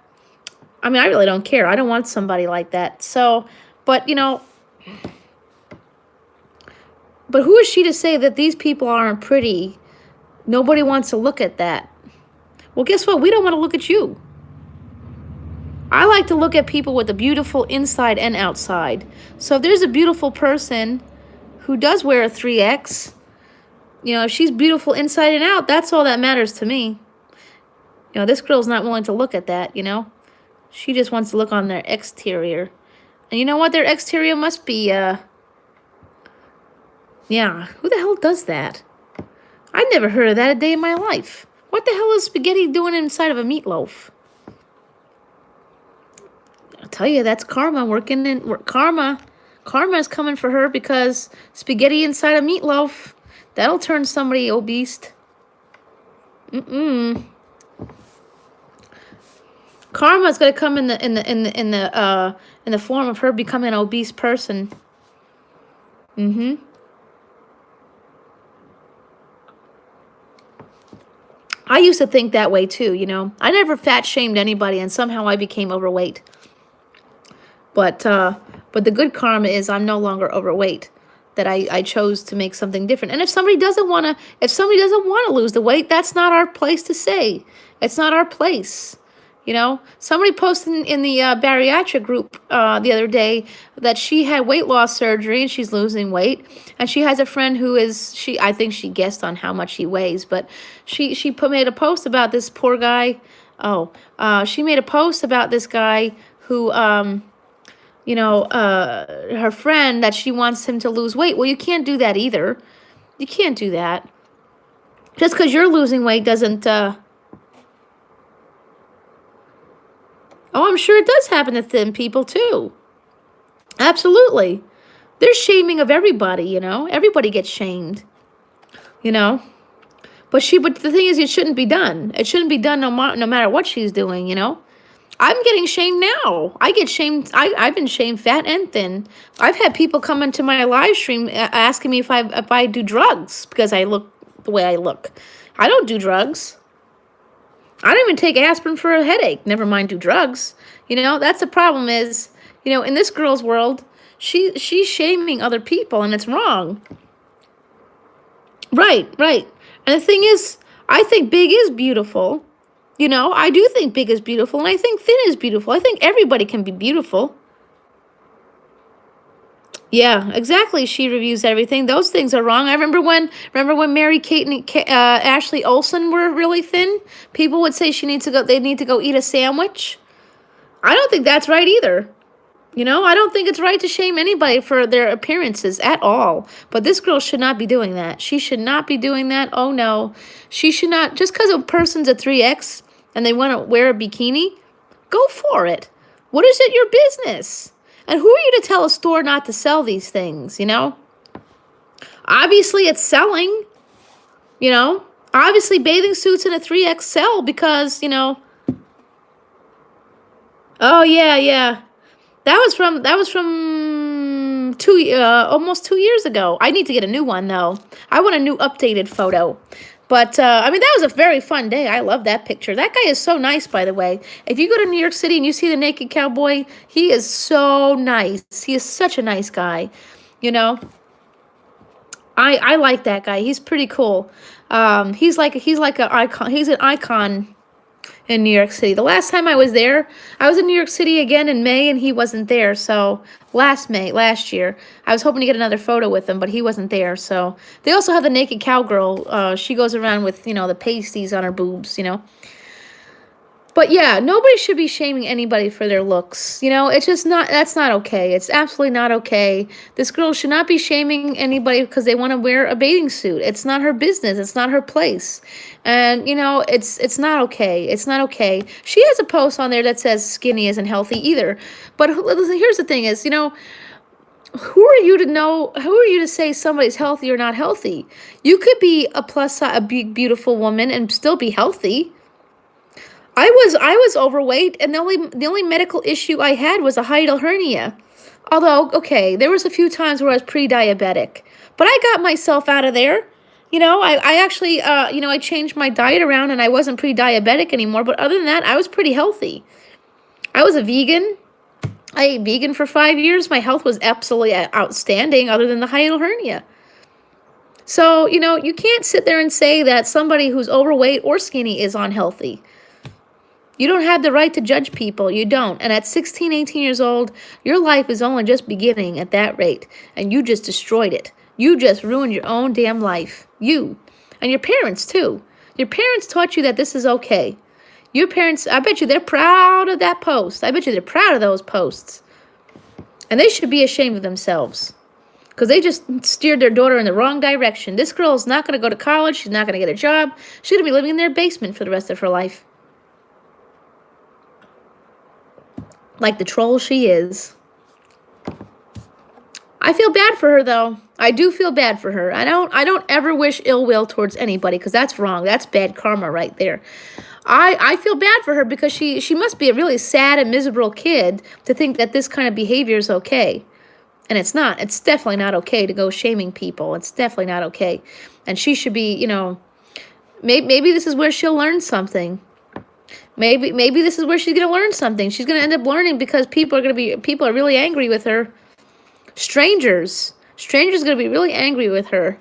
I mean, I really don't care. I don't want somebody like that. So, but but who is she to say that these people aren't pretty? Nobody wants to look at that. Well, guess what? We don't want to look at you. I like to look at people with a beautiful inside and outside. So if there's a beautiful person who does wear a 3X, if she's beautiful inside and out, that's all that matters to me. This girl's not willing to look at that, She just wants to look on their exterior. And you know what? Their exterior must be, yeah. Who the hell does that? I never heard of that a day in my life. What the hell is spaghetti doing inside of a meatloaf? I'll tell you, that's karma working in karma. Karma is coming for her because spaghetti inside a meatloaf, that'll turn somebody obese. Karma's gonna come in the form of her becoming an obese person. I used to think that way too, you know. I never fat shamed anybody, and somehow I became overweight. But the good karma is I'm no longer overweight. That I chose to make something different. And if somebody doesn't want to lose the weight, that's not our place to say. It's not our place. You know, somebody posted in the bariatric group the other day that she had weight loss surgery and she's losing weight. And she has a friend who is, I think she guessed on how much he weighs, but she made a post about this poor guy. She made a post about this guy who, you know, her friend, that she wants him to lose weight. Well, you can't do that either. You can't do that. Just because you're losing weight doesn't, I'm sure it does happen to thin people too. Absolutely. There's shaming of everybody, you know. Everybody gets shamed, you know. But the thing is, it shouldn't be done. It shouldn't be done no matter what she's doing, you know. I'm getting shamed now. I get shamed. I've been shamed fat and thin. I've had people come into my live stream asking me if I do drugs because I look the way I look. I don't do drugs. I don't even take aspirin for a headache. Never mind do drugs. You know, that's the problem is, you know, in this girl's world, she's shaming other people, and it's wrong. Right. And the thing is, I think big is beautiful. You know, I do think big is beautiful, and I think thin is beautiful. I think everybody can be beautiful. Yeah, exactly. She reviews everything. Those things are wrong. I remember when Mary Kate and Ashley Olsen were really thin. People would say they need to go eat a sandwich. I don't think that's right either. You know, I don't think it's right to shame anybody for their appearances at all. But this girl should not be doing that. She should not be doing that. Oh, no. She should not. Just because a person's a 3X and they want to wear a bikini, go for it. What is it your business? And who are you to tell a store not to sell these things, you know? Obviously, it's selling, you know? Obviously, bathing suits in a 3X sell because, you know... Oh, yeah. That was from almost 2 years ago. I need to get a new one, though. I want a new updated photo. But, I mean, that was a very fun day. I love that picture. That guy is so nice, by the way. If you go to New York City and you see the naked cowboy, he is so nice. He is such a nice guy, you know. I like that guy. He's pretty cool. He's like an icon. He's an icon in New York City. The last time I was there, I was in New York City again in May, and he wasn't there. So last year, I was hoping to get another photo with him, but he wasn't there. So they also have the naked cowgirl. She goes around with, you know, the pasties on her boobs, you know. But yeah, nobody should be shaming anybody for their looks. You know, it's just that's not okay. It's absolutely not okay. This girl should not be shaming anybody because they want to wear a bathing suit. It's not her business. It's not her place. And, you know, it's not okay. It's not okay. She has a post on there that says skinny isn't healthy either. But here's the thing is, you know, who are you to say somebody's healthy or not healthy? You could be a big, beautiful woman and still be healthy. I was overweight, and the only medical issue I had was a hiatal hernia. Although, okay, there was a few times where I was pre-diabetic, but I got myself out of there. You know, I actually, you know, I changed my diet around, and I wasn't pre-diabetic anymore. But other than that, I was pretty healthy. I was a vegan. I ate vegan for 5 years. My health was absolutely outstanding, other than the hiatal hernia. So, you know, you can't sit there and say that somebody who's overweight or skinny is unhealthy. You don't have the right to judge people. You don't. And at 16, 18 years old, your life is only just beginning at that rate. And you just destroyed it. You just ruined your own damn life. You. And your parents, too. Your parents taught you that this is okay. Your parents, I bet you they're proud of that post. I bet you they're proud of those posts. And they should be ashamed of themselves. Because they just steered their daughter in the wrong direction. This girl is not going to go to college. She's not going to get a job. She's going to be living in their basement for the rest of her life. Like the troll she is. I feel bad for her, though. I do feel bad for her. I don't ever wish ill will towards anybody, because that's wrong. That's bad karma right there. I feel bad for her because she must be a really sad and miserable kid to think that this kind of behavior is okay. And it's not. It's definitely not okay to go shaming people. It's definitely not okay. And she should be, maybe this is where she'll learn something. Maybe this is where she's going to learn something. She's going to end up learning because people are really angry with her. Strangers are going to be really angry with her.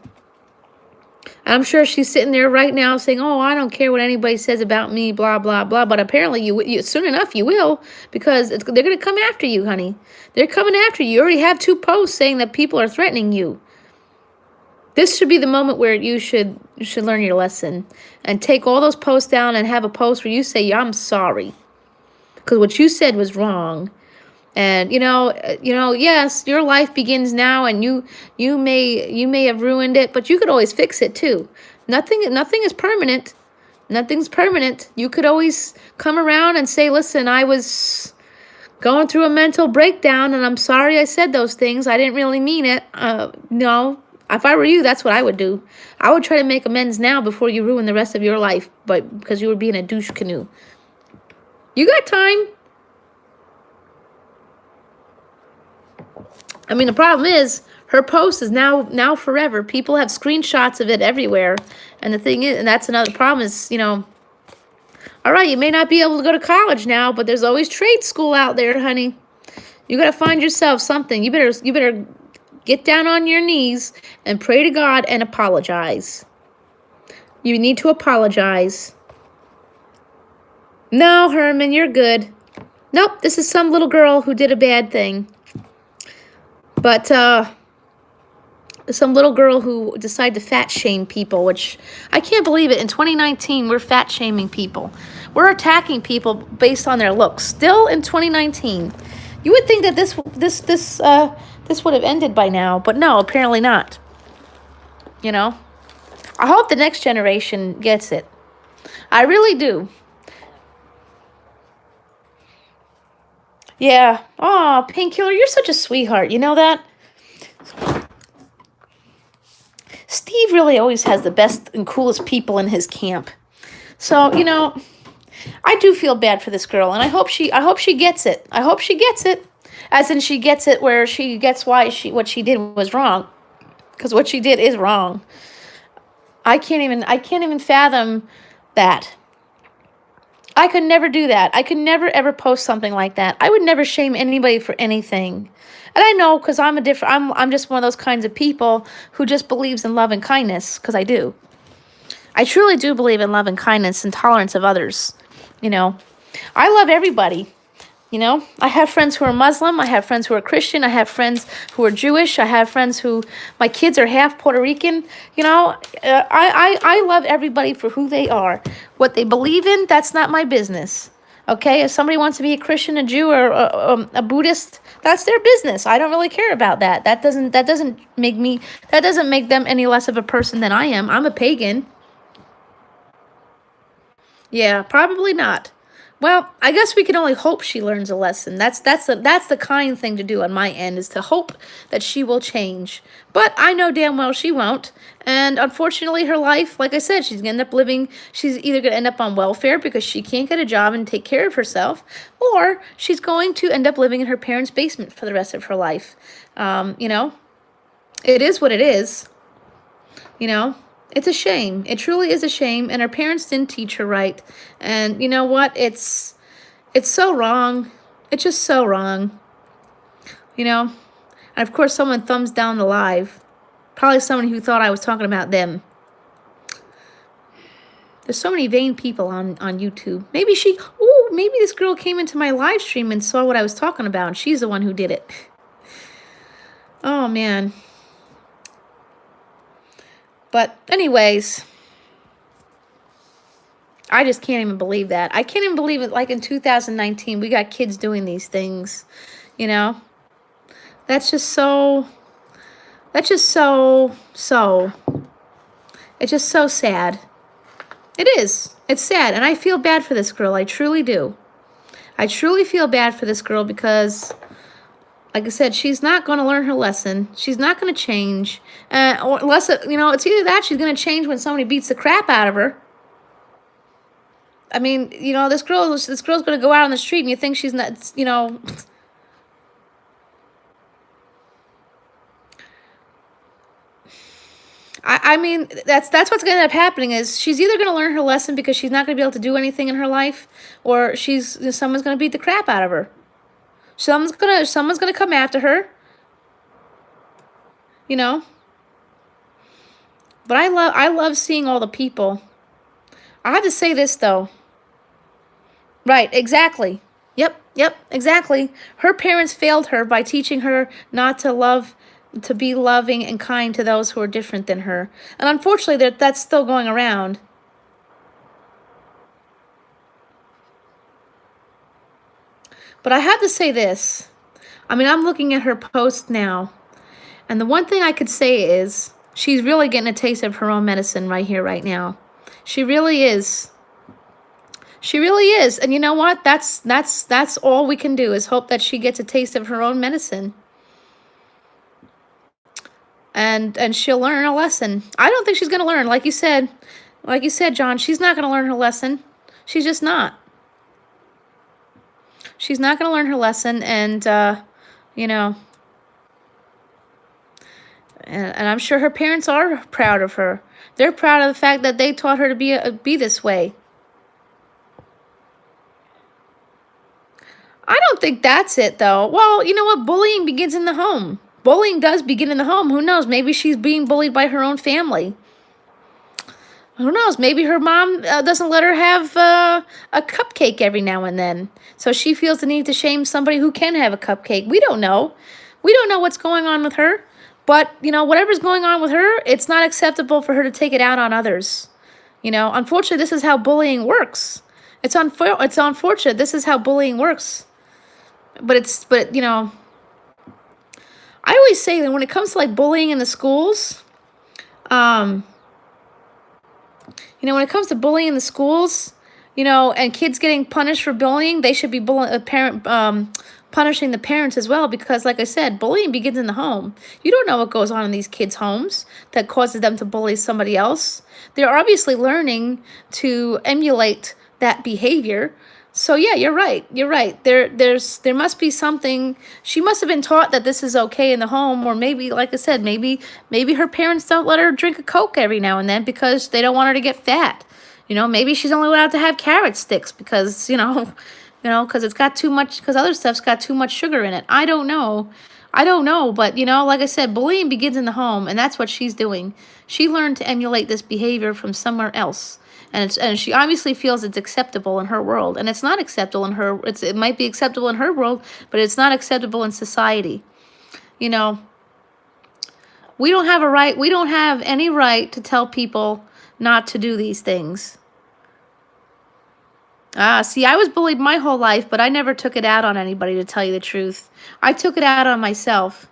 I'm sure she's sitting there right now saying, "Oh, I don't care what anybody says about me, blah, blah, blah." But apparently, you soon enough, you will, because they're going to come after you, honey. They're coming after you. You already have 2 posts saying that people are threatening you. This should be the moment where you should learn your lesson and take all those posts down and have a post where you say, "Yeah, I'm sorry, because what you said was wrong." And yes, your life begins now, and you may have ruined it, but you could always fix it too. Nothing is permanent. Nothing's permanent. You could always come around and say, "Listen, I was going through a mental breakdown, and I'm sorry I said those things. I didn't really mean it." No, if I were you, that's what I would do. I would try to make amends now before you ruin the rest of your life, but because you were being a douche canoe. You got time. I mean, the problem is, her post is now forever. People have screenshots of it everywhere. And the thing is, and that's another problem is, all right, you may not be able to go to college now, but there's always trade school out there, honey. You got to find yourself something. You better get down on your knees and pray to God and apologize. You need to apologize. No, Herman, you're good. Nope, this is some little girl who did a bad thing. But some little girl who decided to fat shame people, which I can't believe it. In 2019, we're fat shaming people. We're attacking people based on their looks. Still in 2019. You would think that this would have ended by now, but no, apparently not. I hope the next generation gets it. I really do. Yeah. Oh, Painkiller, you're such a sweetheart. You know that? Steve really always has the best and coolest people in his camp. So, I do feel bad for this girl, and I hope she gets it. I hope she gets it. As in she gets it where she gets why what she did was wrong. Because what she did is wrong. I can't even fathom that. I could never do that. I could never, ever post something like that. I would never shame anybody for anything. And I know, because I'm just one of those kinds of people who just believes in love and kindness, because I do. I truly do believe in love and kindness and tolerance of others. I love everybody. I have friends who are Muslim. I have friends who are Christian. I have friends who are Jewish. I have friends my kids are half Puerto Rican. I love everybody for who they are. What they believe in, that's not my business. Okay, if somebody wants to be a Christian, a Jew, or a Buddhist, that's their business. I don't really care about that. That doesn't make them any less of a person than I am. I'm a pagan. Yeah, probably not. Well, I guess we can only hope she learns a lesson. That's the kind thing to do on my end, is to hope that she will change. But I know damn well she won't. And unfortunately, her life, like I said, she's either going to end up on welfare because she can't get a job and take care of herself, or she's going to end up living in her parents' basement for the rest of her life. It is what it is. It's a shame. It truly is a shame. And her parents didn't teach her right. And you know what? It's so wrong. It's just so wrong. And of course, someone thumbs down the live. Probably someone who thought I was talking about them. There's so many vain people on YouTube. Maybe this girl came into my live stream and saw what I was talking about, and she's the one who did it. Oh, man. But anyways, I just can't even believe that. I can't even believe it. Like in 2019, we got kids doing these things, That's just so, that's just so, so, it's just so sad. It is. It's sad. And I feel bad for this girl. I truly do. I truly feel bad for this girl because, like I said, she's not going to learn her lesson. She's not going to change. Or unless, it's either that she's going to change when somebody beats the crap out of her. I mean, this girl's going to go out on the street and you think she's not, I mean, that's what's going to end up happening is she's either going to learn her lesson because she's not going to be able to do anything in her life, or someone's going to beat the crap out of her. Someone's gonna come after her. But I love seeing all the people. I have to say this though. Right, exactly. Yep, exactly. Her parents failed her by teaching her not to love, to be loving and kind to those who are different than her. And unfortunately, that's still going around. But I have to say this. I mean, I'm looking at her post now. And the one thing I could say is she's really getting a taste of her own medicine right here, right now. She really is. She really is. And you know what? That's all we can do is hope that she gets a taste of her own medicine. And she'll learn a lesson. I don't think she's going to learn. Like you said, John, she's not going to learn her lesson. She's just not. She's not going to learn her lesson. And, and I'm sure her parents are proud of her. They're proud of the fact that they taught her to be this way. I don't think that's it, though. Well, you know what? Bullying begins in the home. Bullying does begin in the home. Who knows? Maybe she's being bullied by her own family. Who knows? Maybe her mom doesn't let her have a cupcake every now and then. So she feels the need to shame somebody who can have a cupcake. We don't know. We don't know what's going on with her. But, whatever's going on with her, it's not acceptable for her to take it out on others. Unfortunately, this is how bullying works. It's unfortunate. This is how bullying works. But I always say that when it comes to like bullying in the schools, when it comes to bullying in the schools, and kids getting punished for bullying, they should be punishing the parents as well, because like I said, bullying begins in the home. You don't know what goes on in these kids' homes that causes them to bully somebody else. They're obviously learning to emulate that behavior. So yeah, you're right. There must be something. She must have been taught that this is okay in the home, or maybe, like I said, maybe her parents don't let her drink a Coke every now and then because they don't want her to get fat. Maybe she's only allowed to have carrot sticks because because it's got too much, because other stuff's got too much sugar in it. I don't know, but like I said, bullying begins in the home, and that's what she's doing. She learned to emulate this behavior from somewhere else. And she obviously feels it's acceptable in her world, and it's not acceptable in her. It might be acceptable in her world, but it's not acceptable in society. We don't have a right. We don't have any right to tell people not to do these things. See, I was bullied my whole life, but I never took it out on anybody, to tell you the truth. I took it out on myself.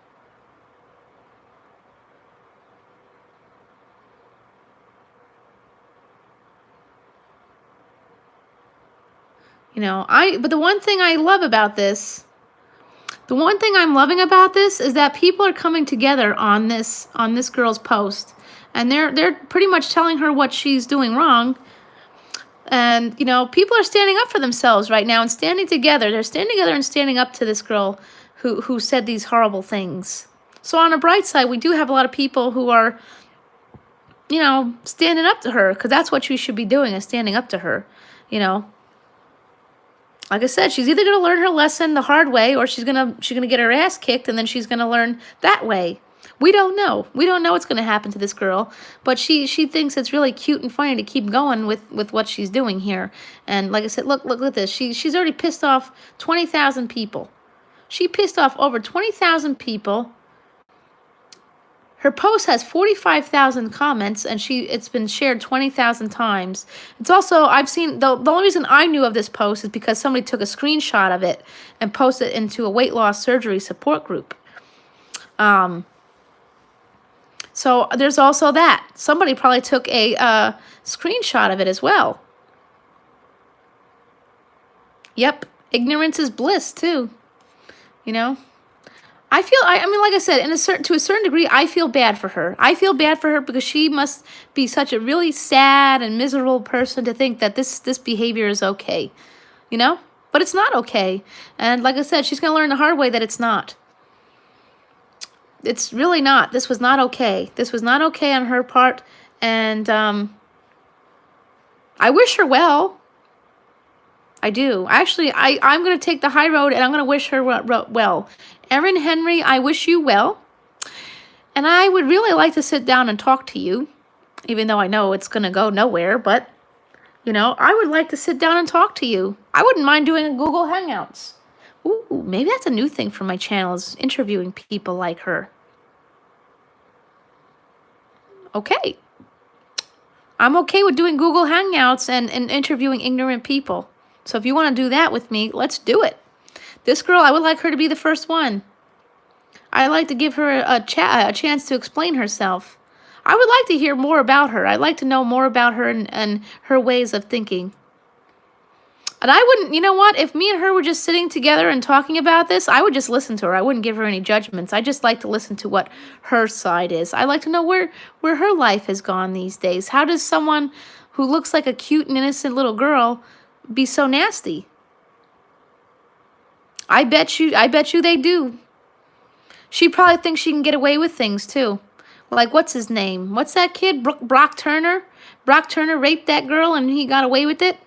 But the one thing I love about this, the one thing I'm loving about this is that people are coming together on this girl's post, and they're pretty much telling her what she's doing wrong. And people are standing up for themselves right now and standing together. They're standing together and standing up to this girl who said these horrible things. So on a bright side, we do have a lot of people who are standing up to her, because that's what you should be doing, is standing up to her. Like I said, she's either going to learn her lesson the hard way, or she's gonna get her ass kicked, and then she's going to learn that way. We don't know. We don't know what's going to happen to this girl, but she thinks it's really cute and funny to keep going with what she's doing here. And like I said, look at this. She's already pissed off 20,000 people. She pissed off over 20,000 people. Her post has 45,000 comments, and it's been shared 20,000 times. It's also, I've seen, the only reason I knew of this post is because somebody took a screenshot of it and posted it into a weight loss surgery support group. So there's also that. Somebody probably took a screenshot of it as well. Yep, ignorance is bliss too. You know, I mean, like I said, to a certain degree, I feel bad for her. I feel bad for her because she must be such a really sad and miserable person to think that this behavior is okay. You know, but it's not okay. And like I said, she's gonna learn the hard way that it's not. It's really not. This was not okay. This was not okay on her part, and I wish her well. I do. Actually, I'm going to take the high road, and I'm going to wish her well. Erin Henry, I wish you well. And I would really like to sit down and talk to you, even though I know it's going to go nowhere. But, you know, I would like to sit down and talk to you. I wouldn't mind doing a Google Hangouts. Ooh, maybe that's a new thing for my channel, is interviewing people like her. Okay. I'm okay with doing Google Hangouts and interviewing ignorant people. So if you want to do that with me, let's do it. This girl, I would like her to be the first one. I'd like to give her a chance to explain herself. I would like to hear more about her. I'd like to know more about her and her ways of thinking. And I wouldn't, you know what? If me and her were just sitting together and talking about this, I would just listen to her. I wouldn't give her any judgments. I just like to listen to what her side is. I like to know where her life has gone these days. How does someone who looks like a cute and innocent little girl be so nasty? I bet you they do. She probably thinks she can get away with things too. Like, what's his name? What's that kid? Brock Turner? Brock Turner raped that girl and he got away with it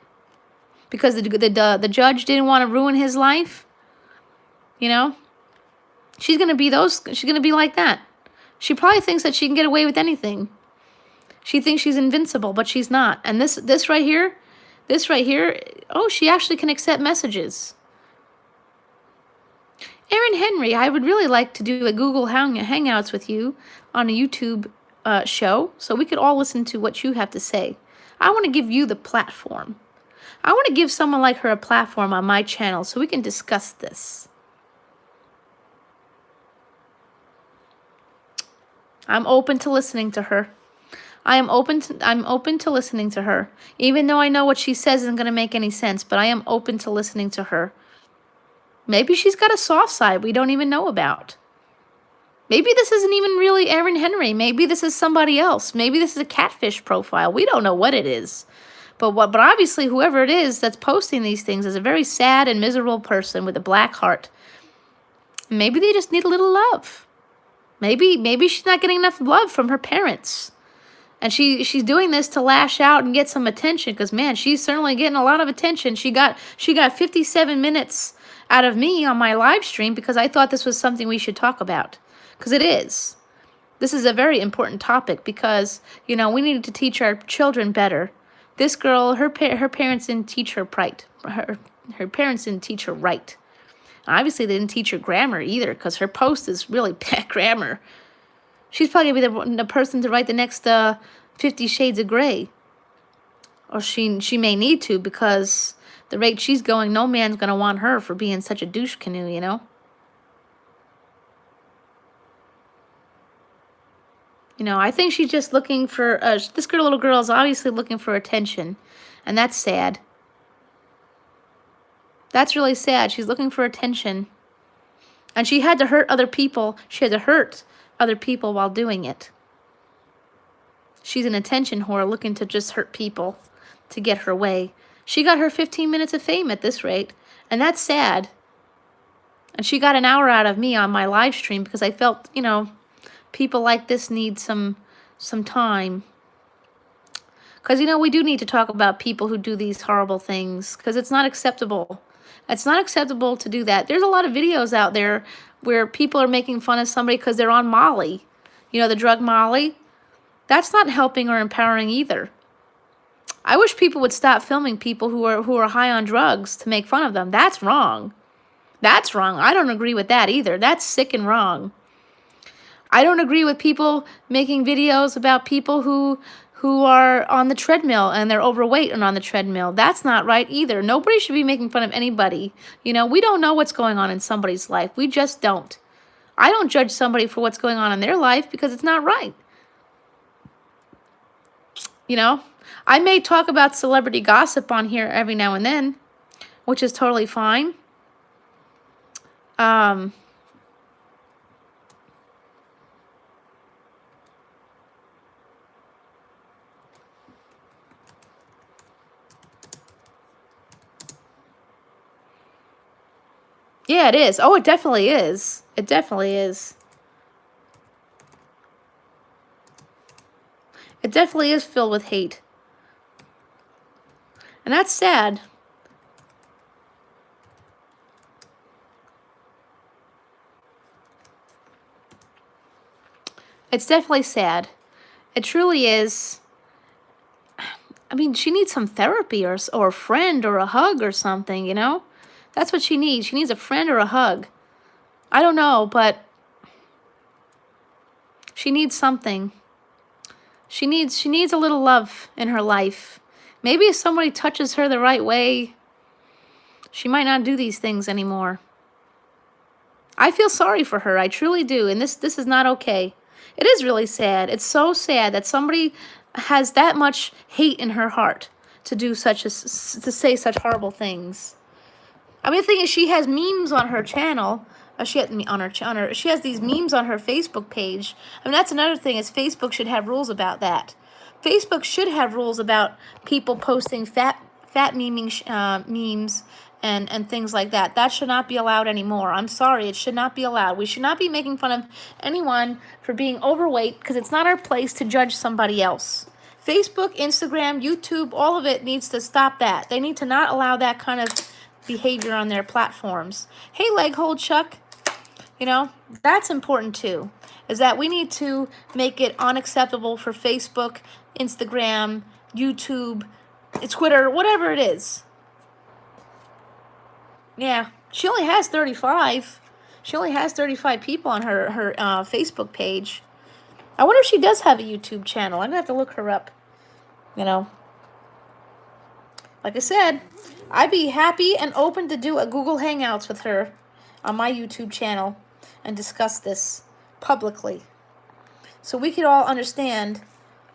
because the judge didn't want to ruin his life. You know? She's going to be like that. She probably thinks that she can get away with anything. She thinks she's invincible, but she's not. And this right here, oh, she actually can accept messages. Erin Henry, I would really like to do a Google Hangouts with you on a YouTube show so we could all listen to what you have to say. I want to give you the platform. I want to give someone like her a platform on my channel so we can discuss this. I'm open to listening to her. I'm open to listening to her. Even though I know what she says isn't going to make any sense, but I am open to listening to her. Maybe she's got a soft side we don't even know about. Maybe this isn't even really Erin Henry. Maybe this is somebody else. Maybe this is a catfish profile. We don't know what it is. But obviously whoever it is that's posting these things is a very sad and miserable person with a black heart. Maybe they just need a little love. Maybe she's not getting enough love from her parents. And she's doing this to lash out and get some attention because, man, she's certainly getting a lot of attention. She got 57 minutes out of me on my live stream because I thought this was something we should talk about. Because it is. This is a very important topic because, you know, we need to teach our children better. This girl, her parents didn't teach her right. Her parents didn't teach her right. Obviously, they didn't teach her grammar either because her post is really bad grammar. She's probably going to be the person to write the next 50 Shades of Grey. Or she may need to because the rate she's going, no man's going to want her for being such a douche canoe, you know? You know, I think she's just looking for, this little girl is obviously looking for attention. And that's sad. That's really sad. She's looking for attention. And she had to hurt other people. She had to hurt other people while doing it. She's an attention whore looking to just hurt people to get her way. She got her 15 minutes of fame at this rate. And that's sad. And she got an hour out of me on my live stream because I felt, you know, people like this need some time. Because, you know, we do need to talk about people who do these horrible things. Because it's not acceptable. It's not acceptable to do that. There's a lot of videos out there where people are making fun of somebody because they're on Molly. You know, the drug Molly. That's not helping or empowering either. I wish people would stop filming people who are high on drugs to make fun of them. That's wrong. That's wrong. I don't agree with that either. That's sick and wrong. I don't agree with people making videos about people who are on the treadmill and they're overweight and on the treadmill. That's not right either. Nobody should be making fun of anybody. You know, we don't know what's going on in somebody's life. We just don't. I don't judge somebody for what's going on in their life because it's not right. You know, I may talk about celebrity gossip on here every now and then, which is totally fine. Yeah, it is. Oh, it definitely is. It definitely is. It definitely is filled with hate. And that's sad. It's definitely sad. It truly is. I mean, she needs some therapy or a friend or a hug or something, you know? That's what she needs. She needs a friend or a hug. I don't know, but she needs something. She needs a little love in her life. Maybe if somebody touches her the right way, she might not do these things anymore. I feel sorry for her. I truly do. And this is not okay. It is really sad. It's so sad that somebody has that much hate in her heart to do to say such horrible things. I mean, the thing is, she has memes on her channel. She has these memes on her Facebook page. I mean, that's another thing, is Facebook should have rules about that. Facebook should have rules about people posting fat memes and things like that. That should not be allowed anymore. I'm sorry, it should not be allowed. We should not be making fun of anyone for being overweight, because it's not our place to judge somebody else. Facebook, Instagram, YouTube, all of it needs to stop that. They need to not allow that kind of behavior on their platforms. Hey, leg hold Chuck. You know, that's important too, is that we need to make it unacceptable for Facebook, Instagram, YouTube, Twitter, whatever it is. Yeah, she only has 35. She only has 35 people on her Facebook page. I wonder if she does have a YouTube channel. I'm going to have to look her up. You know, like I said, I'd be happy and open to do a Google Hangouts with her on my YouTube channel and discuss this publicly, so we could all understand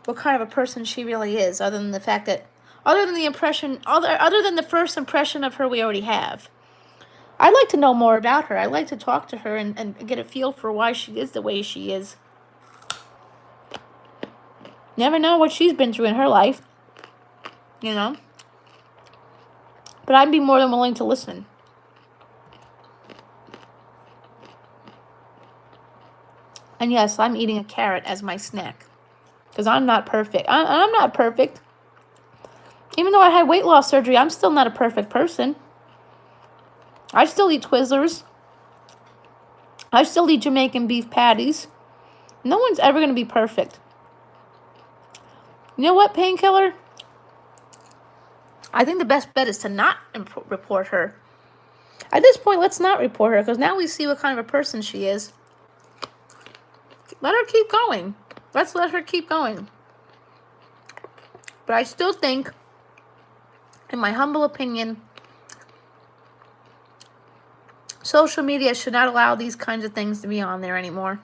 what kind of a person she really is, other than the fact that, other than the first impression of her we already have. I'd like to know more about her. I'd like to talk to her and get a feel for why she is the way she is. Never know what she's been through in her life, you know. But I'd be more than willing to listen. And yes, I'm eating a carrot as my snack, because I'm not perfect. I'm not perfect. Even though I had weight loss surgery, I'm still not a perfect person. I still eat Twizzlers. I still eat Jamaican beef patties. No one's ever going to be perfect. You know what, Painkiller? I think the best bet is to not report her. At this point, let's not report her, because now we see what kind of a person she is. Let her keep going. Let's let her keep going. But I still think, in my humble opinion, social media should not allow these kinds of things to be on there anymore.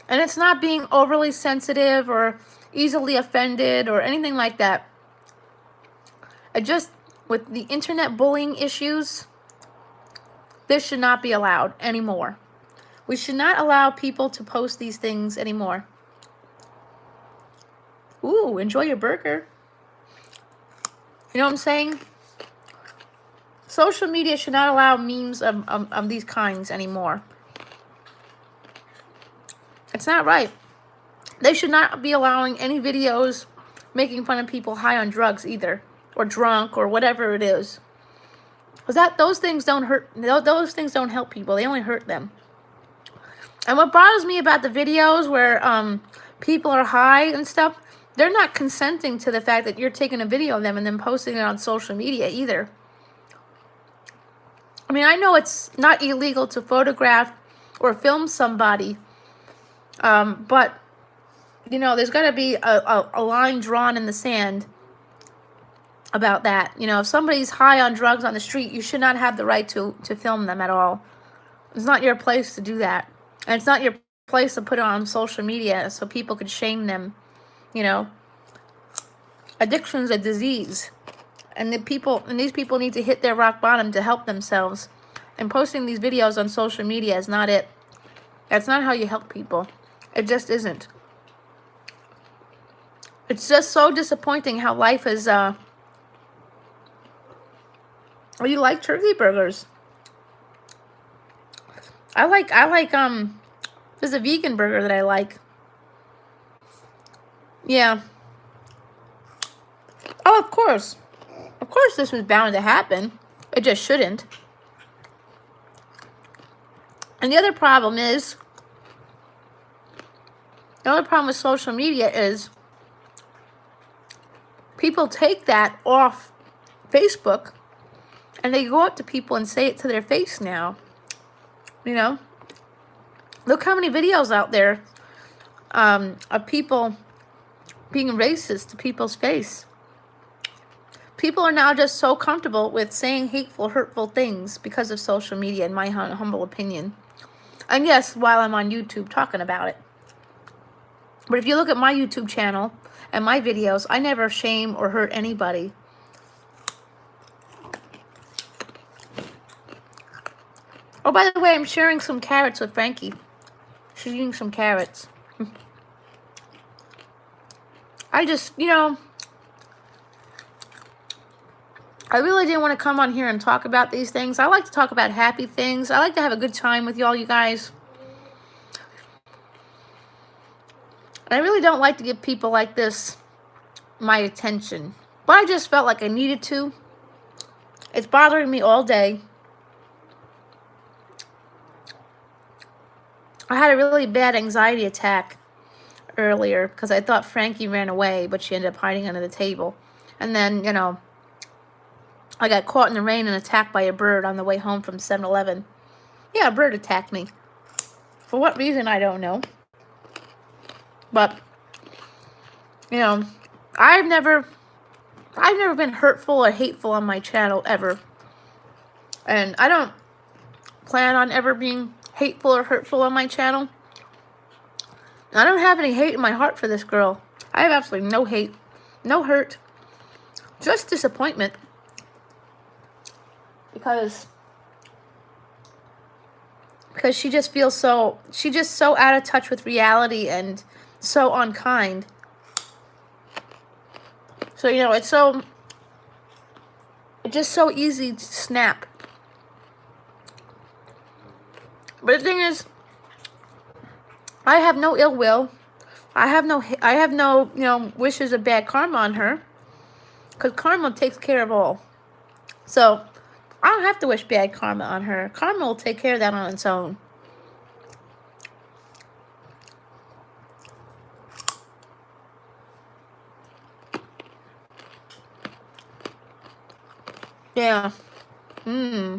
And it's not being overly sensitive or easily offended or anything like that. I just, with the internet bullying issues, this should not be allowed anymore. We should not allow people to post these things anymore. Ooh, enjoy your burger. You know what I'm saying? Social media should not allow memes of these kinds anymore. It's not right. They should not be allowing any videos making fun of people high on drugs either, or drunk, or whatever it is. Because those things don't hurt. Those things don't help people. They only hurt them. And what bothers me about the videos where people are high and stuff, they're not consenting to the fact that you're taking a video of them and then posting it on social media either. I mean, I know it's not illegal to photograph or film somebody, but, you know, there's got to be a line drawn in the sand about that. You know, if somebody's high on drugs on the street, you should not have the right to film them at all. It's not your place to do that. And it's not your place to put it on social media so people could shame them. You know, addiction's a disease. And these people need to hit their rock bottom to help themselves. And posting these videos on social media is not it. That's not how you help people. It just isn't. It's just so disappointing how life is, oh, you like turkey burgers. I like, there's a vegan burger that I like. Yeah. Oh, of course. Of course this was bound to happen. It just shouldn't. And the other problem with social media is people take that off Facebook and they go up to people and say it to their face now. You know? Look how many videos out there of people being racist to people's face. People are now just so comfortable with saying hateful, hurtful things because of social media, in my humble opinion. And yes, while I'm on YouTube talking about it. But if you look at my YouTube channel and my videos, I never shame or hurt anybody. Oh, by the way, I'm sharing some carrots with Frankie. She's eating some carrots. I just, you know, I really didn't want to come on here and talk about these things. I like to talk about happy things. I like to have a good time with y'all, you guys. I really don't like to give people like this my attention. But I just felt like I needed to. It's bothering me all day. I had a really bad anxiety attack earlier because I thought Frankie ran away, but she ended up hiding under the table. And then, you know, I got caught in the rain and attacked by a bird on the way home from 7-Eleven. Yeah, a bird attacked me. For what reason, I don't know. But, you know, I've never been hurtful or hateful on my channel, ever. And I don't plan on ever being hateful or hurtful on my channel. I don't have any hate in my heart for this girl. I have absolutely no hate, no hurt, just disappointment. Because she just feels so, she's just so out of touch with reality and so unkind. So, you know, it's just so easy to snap. But the thing is, I have no ill will. I have no, you know, wishes of bad karma on her. Because karma takes care of all. So, I don't have to wish bad karma on her. Karma will take care of that on its own. Yeah. Mm-hmm.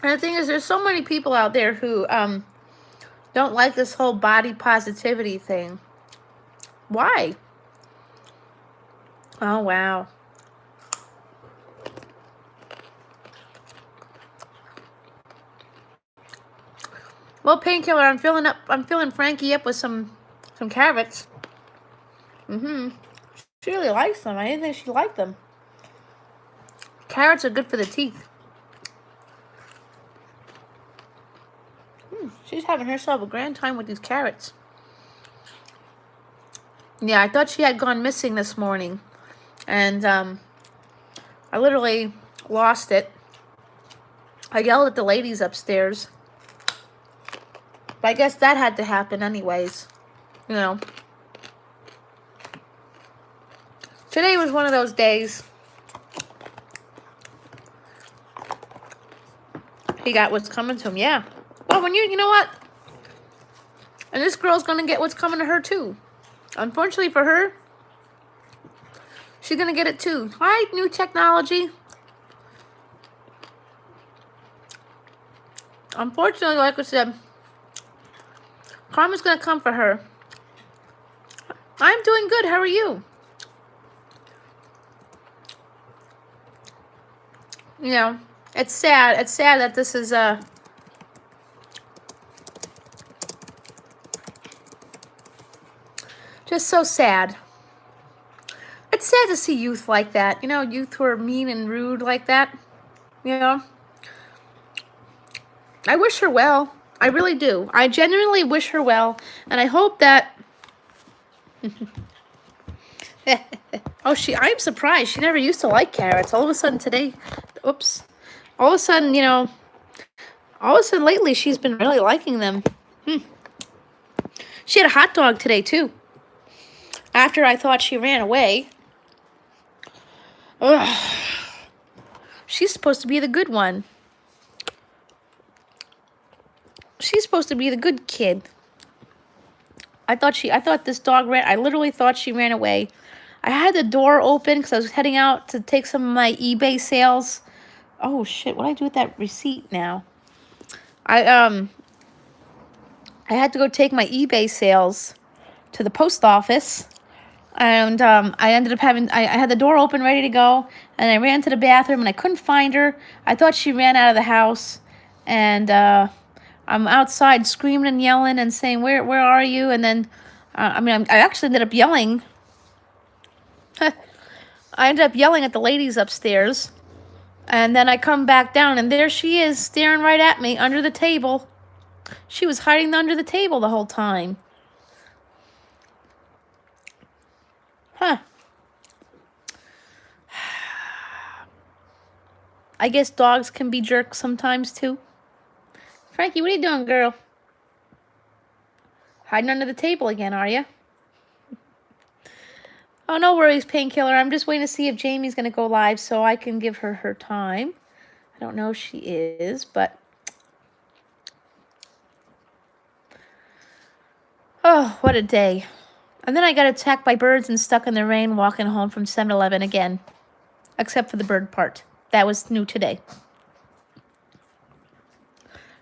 And the thing is, there's so many people out there who don't like this whole body positivity thing. Why? Oh, wow. Well, painkiller, I'm filling Frankie up with some carrots. She really likes them. I didn't think she liked them. Carrots are good for the teeth. She's having herself a grand time with these carrots. Yeah, I thought she had gone missing this morning. And I literally lost it. I yelled at the ladies upstairs. But I guess that had to happen anyways. You know. Today was one of those days. He got what's coming to him, yeah. Well, when you know what? And this girl's gonna get what's coming to her too. Unfortunately for her, she's gonna get it too. All right, new technology. Unfortunately, like I said, karma's gonna come for her. I'm doing good. How are you? You know, it's sad. It's sad that this is just so sad. It's sad to see youth like that. You know, youth who are mean and rude like that. You know, I wish her well. I really do. I genuinely wish her well, and I hope that. Oh, I'm surprised. She never used to like carrots. All of a sudden today, oops. All of a sudden, you know, all of a sudden lately she's been really liking them. She had a hot dog today too. After I thought she ran away. Ugh. She's supposed to be the good one. She's supposed to be the good kid. I thought this dog I literally thought she ran away. I had the door open because I was heading out to take some of my eBay sales. Oh shit, what do I do with that receipt now? I had to go take my eBay sales to the post office. And I ended up I had the door open ready to go. And I ran to the bathroom and I couldn't find her. I thought she ran out of the house. And I'm outside screaming and yelling and saying, where are you? And then, I actually ended up yelling. I ended up yelling at the ladies upstairs. And then I come back down and there she is staring right at me under the table. She was hiding under the table the whole time. Huh. I guess dogs can be jerks sometimes too. Frankie, what are you doing, girl? Hiding under the table again, are you? Oh, no worries, Painkiller. I'm just waiting to see if Jamie's going to go live so I can give her her time. I don't know if she is, but... Oh, what a day. And then I got attacked by birds and stuck in the rain walking home from 7-Eleven again. Except for the bird part. That was new today.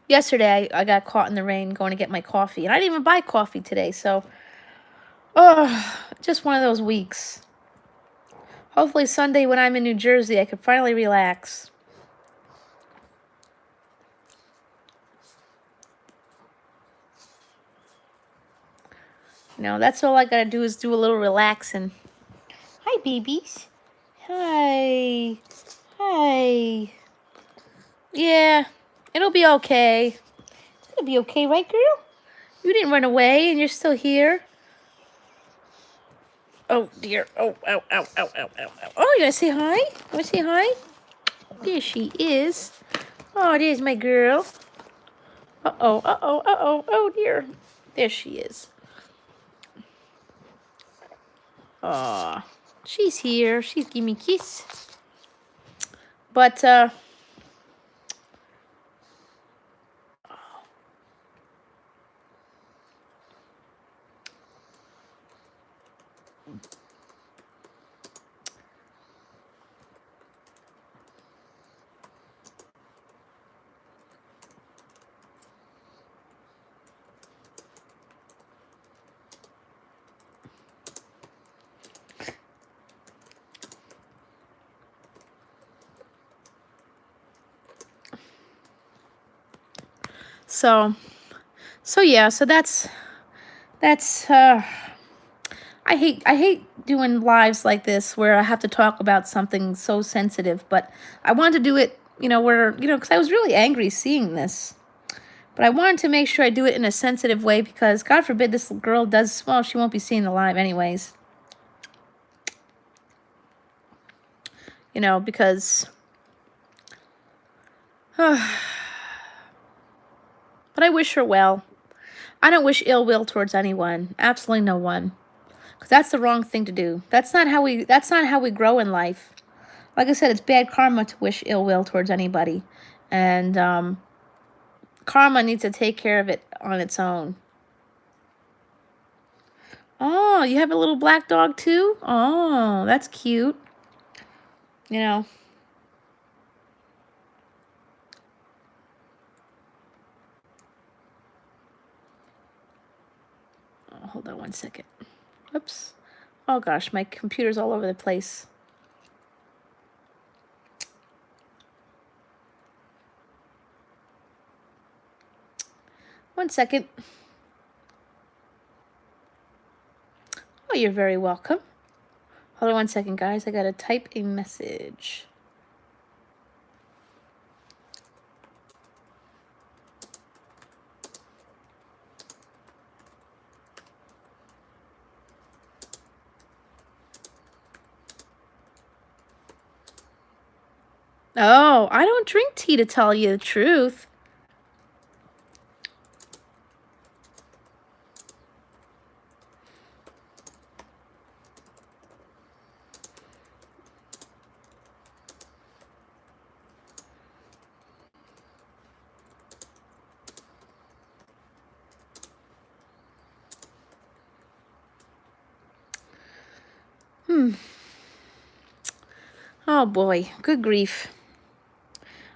Yesterday, I got caught in the rain going to get my coffee. And I didn't even buy coffee today, so... Oh, just one of those weeks. Hopefully Sunday when I'm in New Jersey, I can finally relax. You know, that's all I gotta do is do a little relaxing. Hi, babies. Hi. Hi. Yeah, it'll be okay. It'll be okay, right, girl? You didn't run away and you're still here. Oh, dear. Oh, ow, ow, ow, ow, ow, ow. Oh, you wanna say hi? You wanna say hi? There she is. Oh, there's my girl. Uh-oh, uh-oh, uh-oh. Oh, dear. There she is. Aw, she's here. She's giving me a kiss. But, So yeah, so that's, I hate doing lives like this where I have to talk about something so sensitive, but I wanted to do it, you know, where, you know, because I was really angry seeing this. But I wanted to make sure I do it in a sensitive way because, God forbid, this girl does, well, she won't be seeing the live anyways. You know, because... but I wish her well. I don't wish ill will towards anyone. Absolutely no one. Because that's the wrong thing to do. That's not how we grow in life. Like I said, it's bad karma to wish ill will towards anybody. And karma needs to take care of it on its own. Oh, you have a little black dog too? Oh, that's cute. You know. hold on 1 second. Oops. Oh gosh, my computer's all over the place. One second. Oh, you're very welcome. Hold on 1 second, guys. I gotta type a message. Oh, I don't drink tea, to tell you the truth. Oh boy, good grief.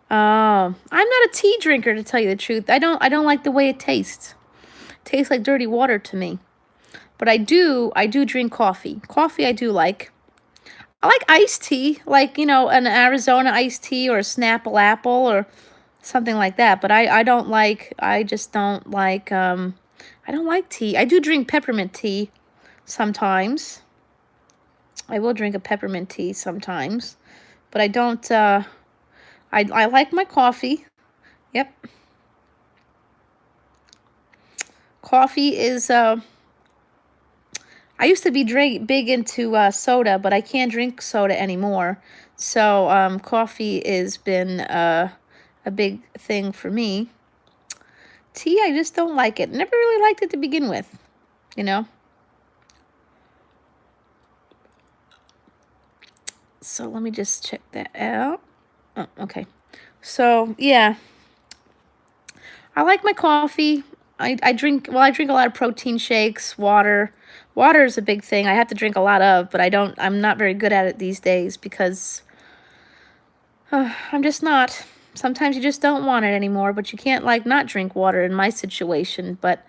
I'm not a tea drinker, to tell you the truth. I don't like the way it tastes. It tastes like dirty water to me. But I do drink coffee. Coffee I do like. I like iced tea, like, an Arizona iced tea or a Snapple apple or something like that. But I don't like, I just don't like, I don't like tea. I do drink peppermint tea sometimes. I will drink a peppermint tea sometimes. But I don't, I like my coffee. Yep. Coffee is, I used to be big into soda, but I can't drink soda anymore. So coffee has been a big thing for me. Tea, I just don't like it. Never really liked it to begin with, you know. So let me just check that out. Oh, okay. So, yeah. I like my coffee. I drink a lot of protein shakes, water. Water is a big thing. I have to drink a lot of, but I'm not very good at it these days because I'm just not. Sometimes you just don't want it anymore, but you can't like not drink water in my situation. But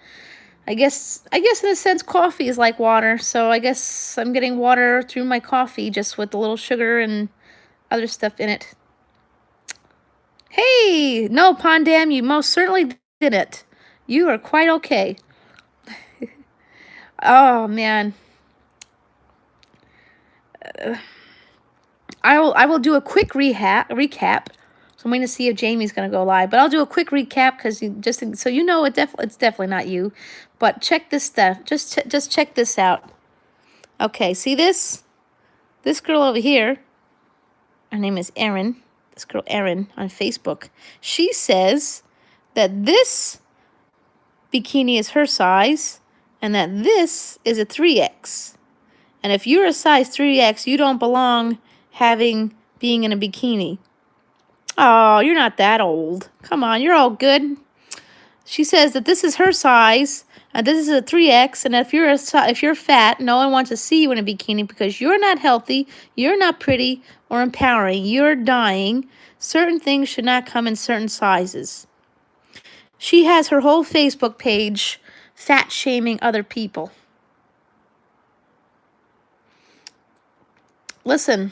I guess in a sense coffee is like water, so I guess I'm getting water through my coffee just with a little sugar and other stuff in it. Hey, no, Pondam, you most certainly didn't. You are quite okay. Oh man. I will do a quick recap. So I'm waiting to see if Jamie's gonna go live, but I'll do a quick recap because so you know it's definitely not you. But check this stuff. Just check this out. Okay, see this? This girl over here. Her name is Erin. This girl Erin on Facebook. She says that this bikini is her size and that this is a 3X. And if you're a size 3X, you don't belong being in a bikini. Oh, you're not that old. Come on, you're all good. She says that this is her size, and this is a 3X, and if you're fat, no one wants to see you in a bikini because you're not healthy, you're not pretty or empowering, you're dying. Certain things should not come in certain sizes. She has her whole Facebook page fat shaming other people. Listen,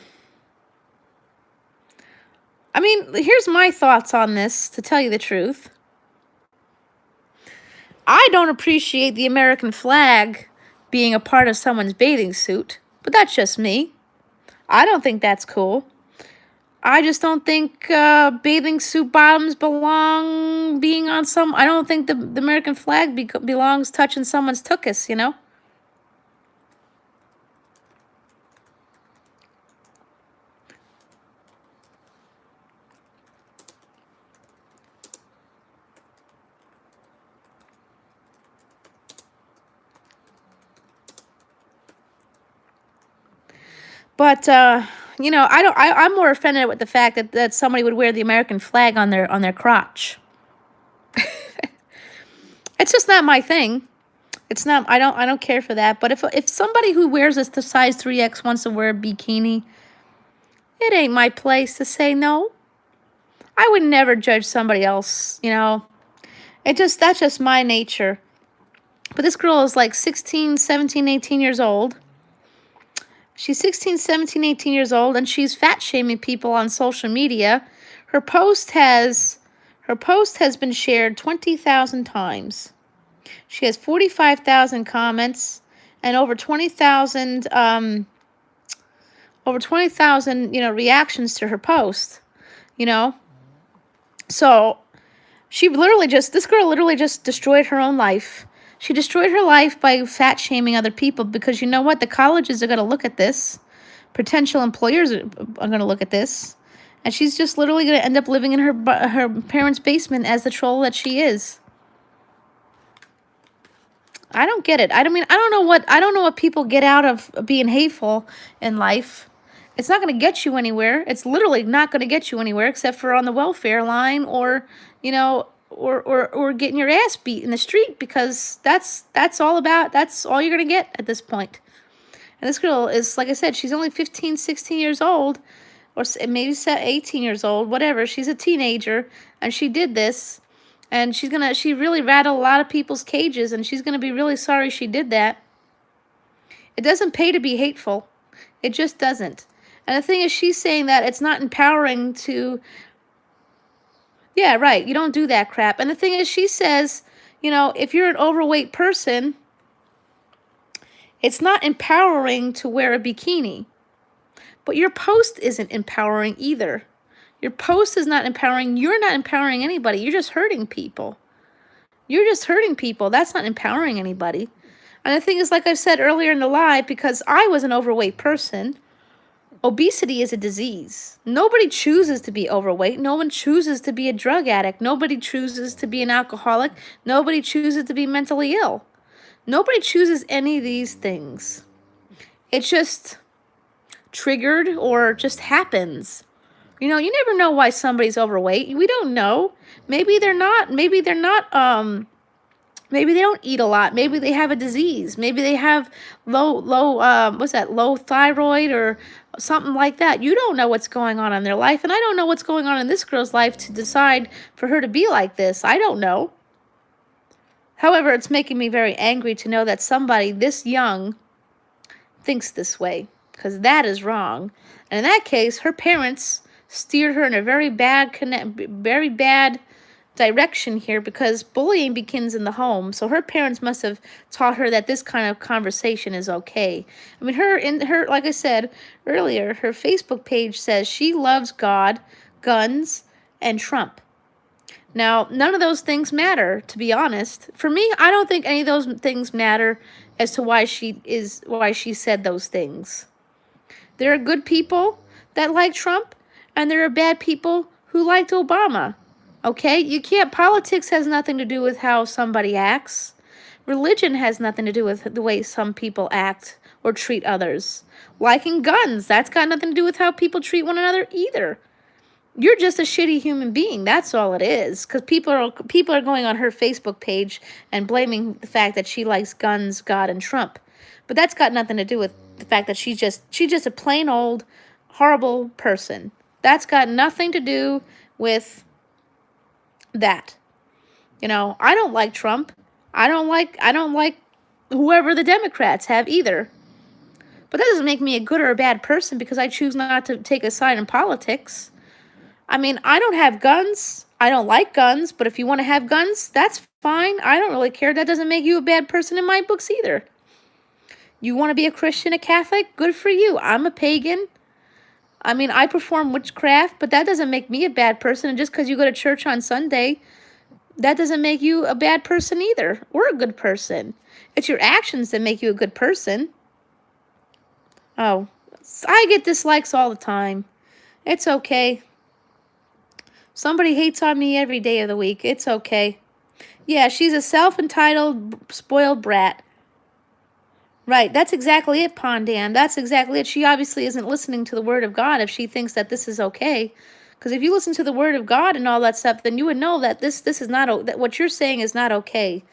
I mean, here's my thoughts on this, to tell you the truth. I don't appreciate the American flag being a part of someone's bathing suit, but that's just me. I don't think that's cool. I just don't think bathing suit bottoms belong being on some... I don't think the American flag belongs touching someone's tuchus, you know? But I'm more offended with the fact that somebody would wear the American flag on their crotch. It's just not my thing. It's not. I don't care for that. But if somebody who wears the size 3X wants to wear a bikini, it ain't my place to say no. I would never judge somebody else. That's just my nature. But this girl is like 16, 17, 18 years old. She's 16, 17, 18 years old, and she's fat shaming people on social media. Her post has been shared 20,000 times. She has 45,000 comments and over 20,000 reactions to her post, you know? So, this girl literally just destroyed her own life. She destroyed her life by fat shaming other people because you know what? The colleges are going to look at this. Potential employers are going to look at this. And she's just literally going to end up living in her parents' basement as the troll that she is. I don't get it. I don't know what people get out of being hateful in life. It's not going to get you anywhere. It's literally not going to get you anywhere except for on the welfare line or, or getting your ass beat in the street because that's all you're going to get at this point. And this girl is, like I said, she's only 15, 16 years old or maybe 18 years old, whatever. She's a teenager and she did this. And she really rattled a lot of people's cages, and she's going to be really sorry she did that. It doesn't pay to be hateful. It just doesn't. And the thing is, she's saying that it's not empowering to... Yeah, right, you don't do that crap. And the thing is, she says, if you're an overweight person, it's not empowering to wear a bikini. But your post isn't empowering either. Your post is not empowering. You're not empowering anybody. You're just hurting people. You're just hurting people. That's not empowering anybody. And the thing is, like I said earlier in the live, because I was an overweight person, obesity is a disease. Nobody chooses to be overweight. No one chooses to be a drug addict. Nobody chooses to be an alcoholic. Nobody chooses to be mentally ill. Nobody chooses any of these things. It's just triggered or just happens. You never know why somebody's overweight. We don't know. Maybe they're not, maybe they don't eat a lot. Maybe they have a disease. Maybe they have low thyroid or something like that. You don't know what's going on in their life, and I don't know what's going on in this girl's life to decide for her to be like this. I don't know. However, it's making me very angry to know that somebody this young thinks this way, because that is wrong. And in that case, her parents steered her in a very bad direction here because bullying begins in the home. So her parents must have taught her that this kind of conversation is okay. I mean, like I said earlier, her Facebook page says she loves God, guns, and Trump. Now, none of those things matter, to be honest. For me, I don't think any of those things matter as to why she said those things. There are good people that like Trump, and there are bad people who liked Obama. Okay? Politics has nothing to do with how somebody acts. Religion has nothing to do with the way some people act or treat others. Liking guns, that's got nothing to do with how people treat one another either. You're just a shitty human being. That's all it is. Because people are going on her Facebook page and blaming the fact that she likes guns, God, and Trump. But that's got nothing to do with the fact that she's just a plain old horrible person. That's got nothing to do with that. I don't like Trump. I don't like whoever the Democrats have either. But that doesn't make me a good or a bad person because I choose not to take a side in politics. I mean, I don't have guns. I don't like guns, but if you want to have guns, that's fine. I don't really care. That doesn't make you a bad person in my books either. You want to be a Christian, a Catholic? Good for you. I'm a pagan. I mean, I perform witchcraft, but that doesn't make me a bad person. And just because you go to church on Sunday, that doesn't make you a bad person either, or a good person. It's your actions that make you a good person. Oh, I get dislikes all the time. It's okay. Somebody hates on me every day of the week. It's okay. Yeah, she's a self-entitled, spoiled brat. Right, that's exactly it, Pondan. That's exactly it. She obviously isn't listening to the Word of God if she thinks that this is okay. Because if you listen to the Word of God and all that stuff, then you would know that this is not, that what you're saying is not okay.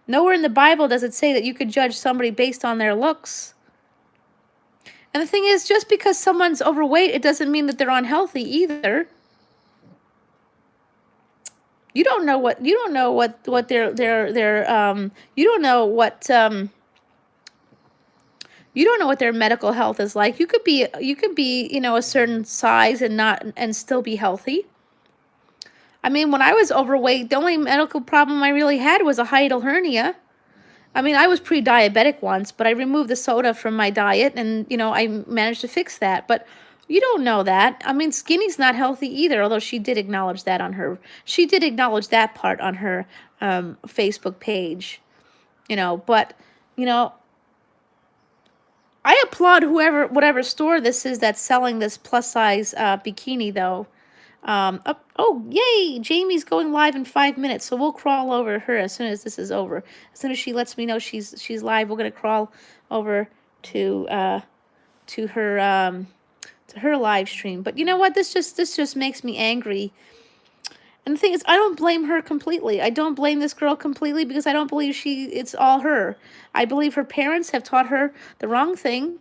Nowhere in the Bible does it say that you could judge somebody based on their looks. And the thing is, just because someone's overweight, it doesn't mean that they're unhealthy either. You don't know what their you don't know what you don't know what their medical health is like. You could be, you know, a certain size and not and still be healthy. I mean, when I was overweight, the only medical problem I really had was a hiatal hernia. I mean, I was pre-diabetic once, but I removed the soda from my diet and, you know, I managed to fix that. But you don't know that. I mean, skinny's not healthy either, although she did acknowledge that on her, she did acknowledge that part on her Facebook page, you know, but, you know, I applaud whatever store this is that's selling this plus size bikini though. Oh, yay! Jamie's going live in 5 minutes, so we'll crawl over her as soon as this is over. As soon as she lets me know she's live, we're gonna crawl over to her live stream. But you know what? This just makes me angry. And the thing is, I don't blame her completely. I don't blame this girl completely because I don't believe it's all her. I believe her parents have taught her the wrong thing.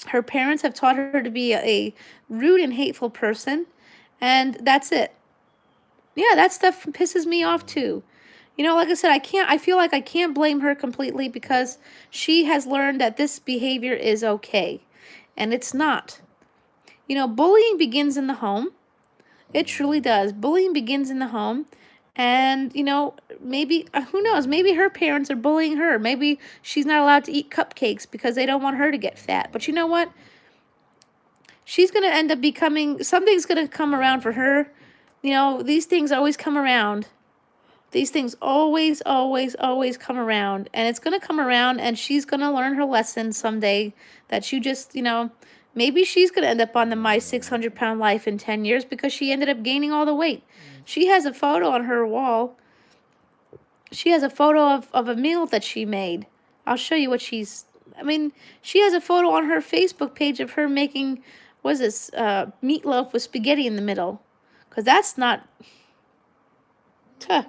Her parents have taught her to be a rude and hateful person, and that's it. Yeah, that stuff pisses me off too. You know, like I said, I feel like I can't blame her completely because she has learned that this behavior is okay, and it's not. You know, bullying begins in the home. It truly does. Bullying begins in the home. And, you know, maybe, who knows, maybe her parents are bullying her. Maybe she's not allowed to eat cupcakes because they don't want her to get fat. But you know what? She's going to end up becoming, something's going to come around for her. You know, these things always come around. These things always come around. And it's going to come around and she's going to learn her lesson someday that you just, you know, maybe she's going to end up on the My 600-Pound Life in 10 years because she ended up gaining all the weight. She has a photo on her wall. She has a photo of a meal that she made. I'll show you what I mean, she has a photo on her Facebook page of her making, what is this, meatloaf with spaghetti in the middle. Because that's not, tuh.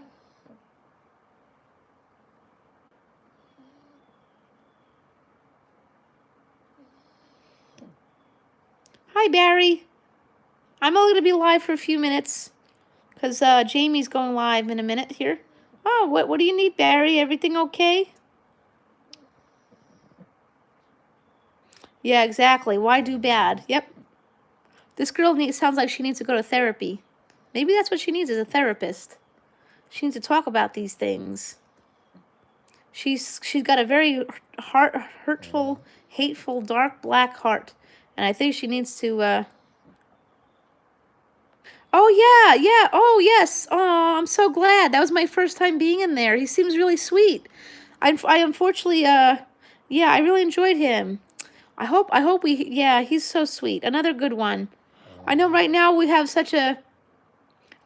Hi, Barry. I'm only going to be live for a few minutes because Jamie's going live in a minute here. Oh, what do you need, Barry? Everything okay? Yeah, exactly. Why do bad? Yep. This girl sounds like she needs to go to therapy. Maybe that's what she needs, is a therapist. She needs to talk about these things. She's got a very hurtful, hateful, dark black heart, and I think she needs to. Oh yeah. Oh yes. Oh, I'm so glad. That was my first time being in there. He seems really sweet. I unfortunately yeah, I really enjoyed him. I hope yeah, he's so sweet. Another good one. I know right now we have such a.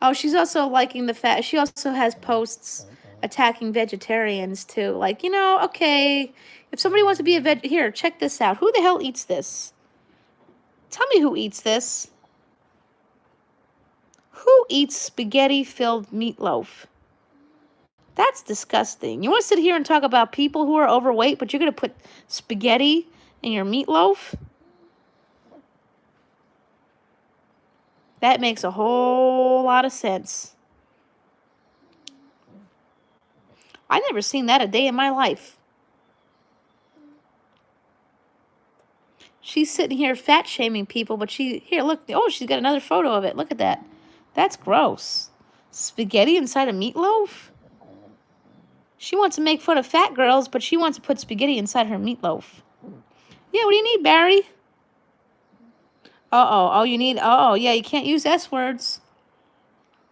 Oh, she's also liking the fact she also has posts attacking vegetarians too. Like, you know, okay, if somebody wants to be a here, check this out. Who the hell eats this? Tell me who eats this. Who eats spaghetti-filled meatloaf? That's disgusting. You want to sit here and talk about people who are overweight, but you're going to put spaghetti in your meatloaf? That makes a whole lot of sense. I've never seen that a day in my life. She's sitting here fat shaming people, but here, look, oh, she's got another photo of it. Look at that. That's gross. Spaghetti inside a meatloaf? She wants to make fun of fat girls, but she wants to put spaghetti inside her meatloaf. Yeah, what do you need, Barry? Uh-oh. Oh, you need, oh, yeah, you can't use S words.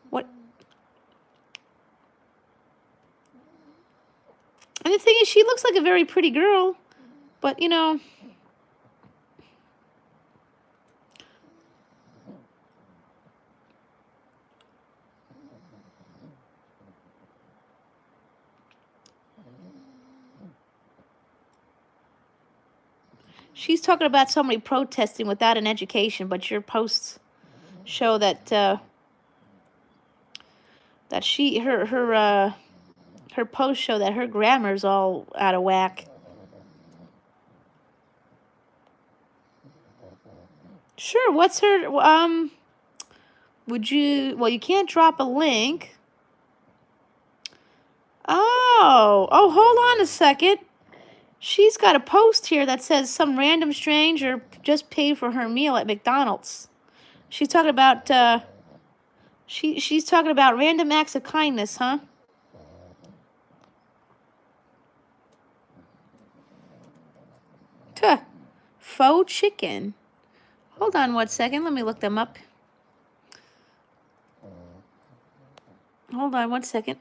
What? And the thing is, she looks like a very pretty girl, but, you know, she's talking about somebody protesting without an education, but your posts show that that her posts show that her grammar's all out of whack. Sure, what's her would you, well, you can't drop a link. Oh, hold on a second. She's got a post here that says some random stranger just paid for her meal at McDonald's. She's talking about she's talking about random acts of kindness, huh? Tuh. Faux chicken. Hold on 1 second. Let me look them up. Hold on 1 second.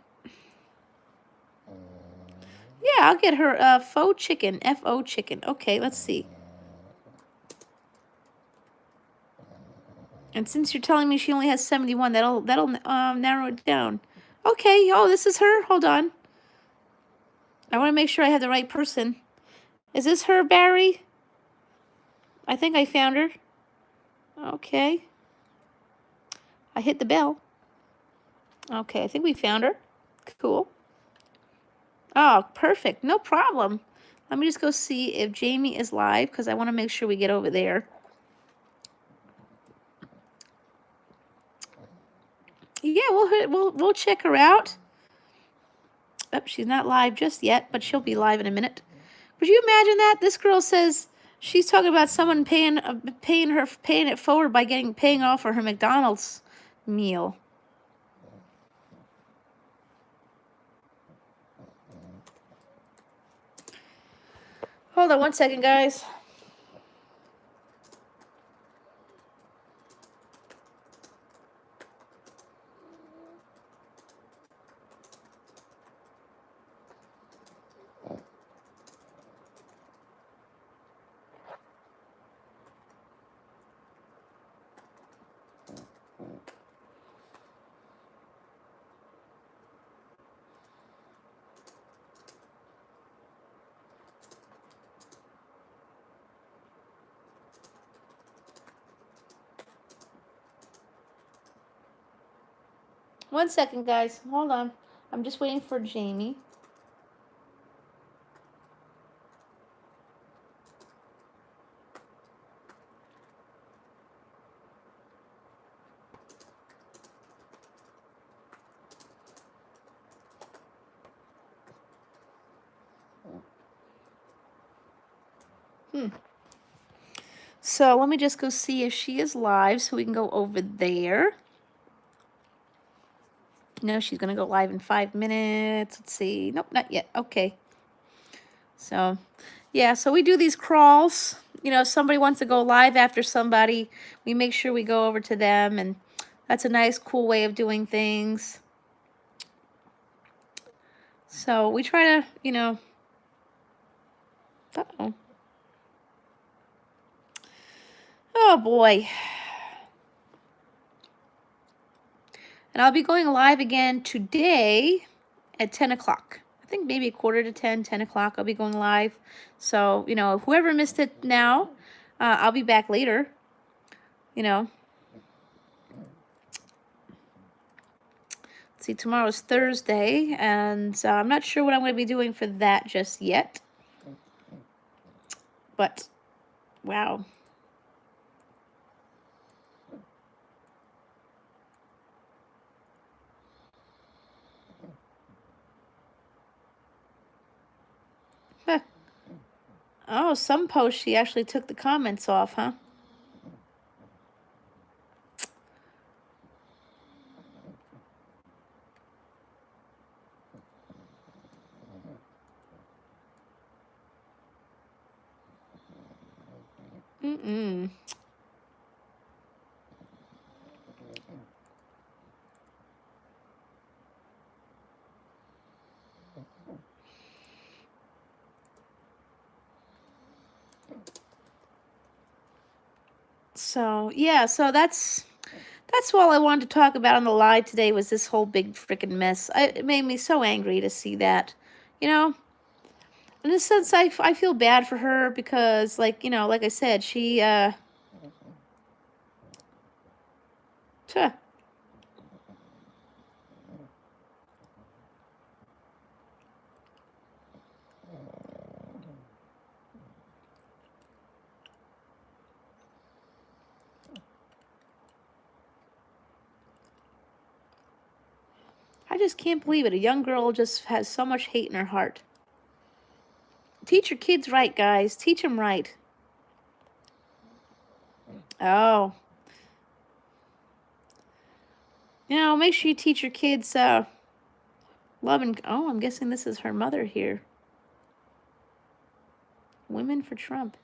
Yeah, I'll get her faux chicken. F-O chicken. Okay, let's see. And since you're telling me she only has 71, that'll narrow it down. Okay. Oh, this is her. Hold on. I want to make sure I have the right person. Is this her, Barry? I think I found her. Okay. I hit the bell. Okay, I think we found her. Cool. Oh, perfect. No problem. Let me just go see if Jamie is live because I want to make sure we get over there. Yeah, we'll check her out. Oh, she's not live just yet, but she'll be live in a minute. Would you imagine that? This girl says she's talking about someone paying it forward by paying off for her McDonald's meal. Hold on 1 second, guys. One second, guys. Hold on. I'm just waiting for Jamie. So let me just go see if she is live so we can go over there. No, she's going to go live in 5 minutes. Let's see. Nope, not yet. Okay. So, yeah, so we do these crawls. You know, if somebody wants to go live after somebody, we make sure we go over to them. And that's a nice, cool way of doing things. So we try to, you know. Uh-oh. Oh, boy. And I'll be going live again today at 10 o'clock. I think maybe 9:45, 10 o'clock I'll be going live. So, you know, whoever missed it now, I'll be back later, you know. Let's see, tomorrow's Thursday, and I'm not sure what I'm going to be doing for that just yet. But, wow. Huh. Oh, some posts she actually took the comments off, huh? Mm-mm. So, yeah, so that's all I wanted to talk about on the live today was this whole big freaking mess. It made me so angry to see that, you know. In a sense, I feel bad for her because, like, you know, like I said, she, tuh. I just can't believe it. A young girl just has so much hate in her heart. Teach your kids right, guys. Teach them right. Oh. You know, make sure you teach your kids love and... Oh, I'm guessing this is her mother here. Women for Trump.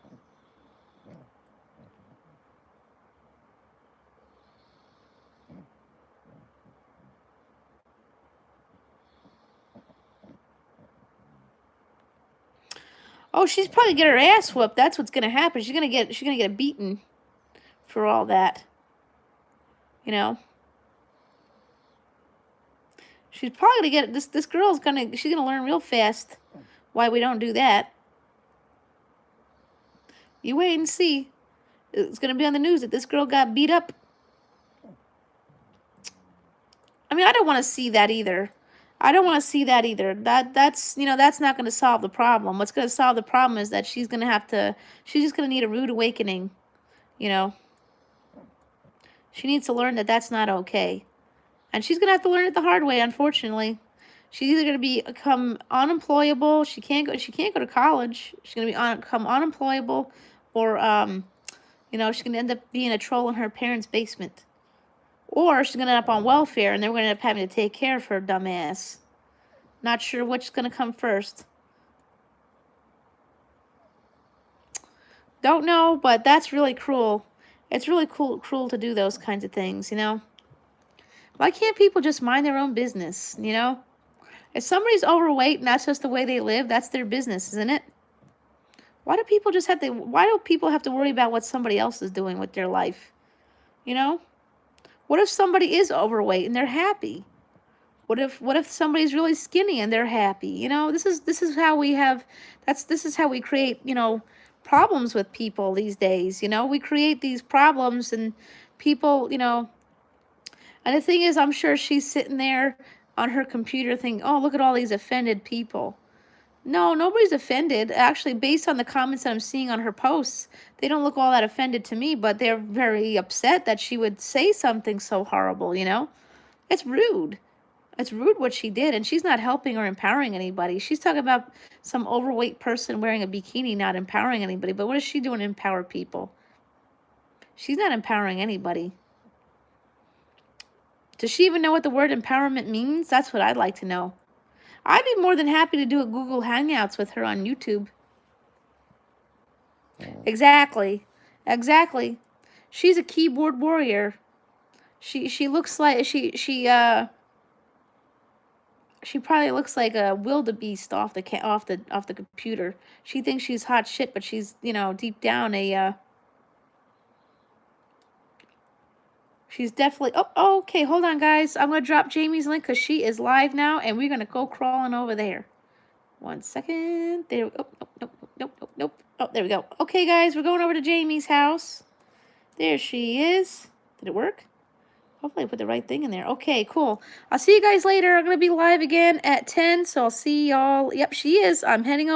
Oh, she's probably get her ass whooped. That's what's gonna happen. She's gonna get beaten for all that. You know. She's probably gonna get this girl's she's gonna learn real fast why we don't do that. You wait and see. It's gonna be on the news that this girl got beat up. I mean, I don't want to see that either. I don't want to see that either. That's that's not going to solve the problem. What's going to solve the problem is that she's just going to need a rude awakening. You know. She needs to learn that that's not okay. And she's going to have to learn it the hard way, unfortunately. She's either going to become unemployable, she can't go to college. She's going to become unemployable, or she's going to end up being a troll in her parents' basement. Or she's going to end up on welfare, and then we're going to end up having to take care of her dumb ass. Not sure which is going to come first. Don't know, but that's really cruel. It's really cruel to do those kinds of things, you know? Why can't people just mind their own business, you know? If somebody's overweight and that's just the way they live, that's their business, isn't it? Why do people have to worry about what somebody else is doing with their life? You know? What if somebody is overweight and they're happy? What if somebody's really skinny and they're happy? You know, this is how we create, problems with people these days. You know, we create these problems and people, and the thing is, I'm sure she's sitting there on her computer thinking, oh, look at all these offended people. No, nobody's offended. Actually, based on the comments that I'm seeing on her posts, they don't look all that offended to me, but they're very upset that she would say something so horrible, you know? It's rude. It's rude what she did, and she's not helping or empowering anybody. She's talking about some overweight person wearing a bikini not empowering anybody, but what is she doing to empower people? She's not empowering anybody. Does she even know what the word empowerment means? That's what I'd like to know. I'd be more than happy to do a Google Hangouts with her on YouTube. Exactly. Exactly. She's a keyboard warrior. She looks like she probably looks like a wildebeest off the computer. She thinks she's hot shit, but she's, deep down she's definitely... Oh, okay, hold on, guys. I'm going to drop Jamie's link because she is live now, and we're going to go crawling over there. 1 second. There we go. Nope. Oh, there we go. Okay, guys, we're going over to Jamie's house. There she is. Did it work? Hopefully I put the right thing in there. Okay, cool. I'll see you guys later. I'm going to be live again at 10, so I'll see y'all. Yep, she is. I'm heading over.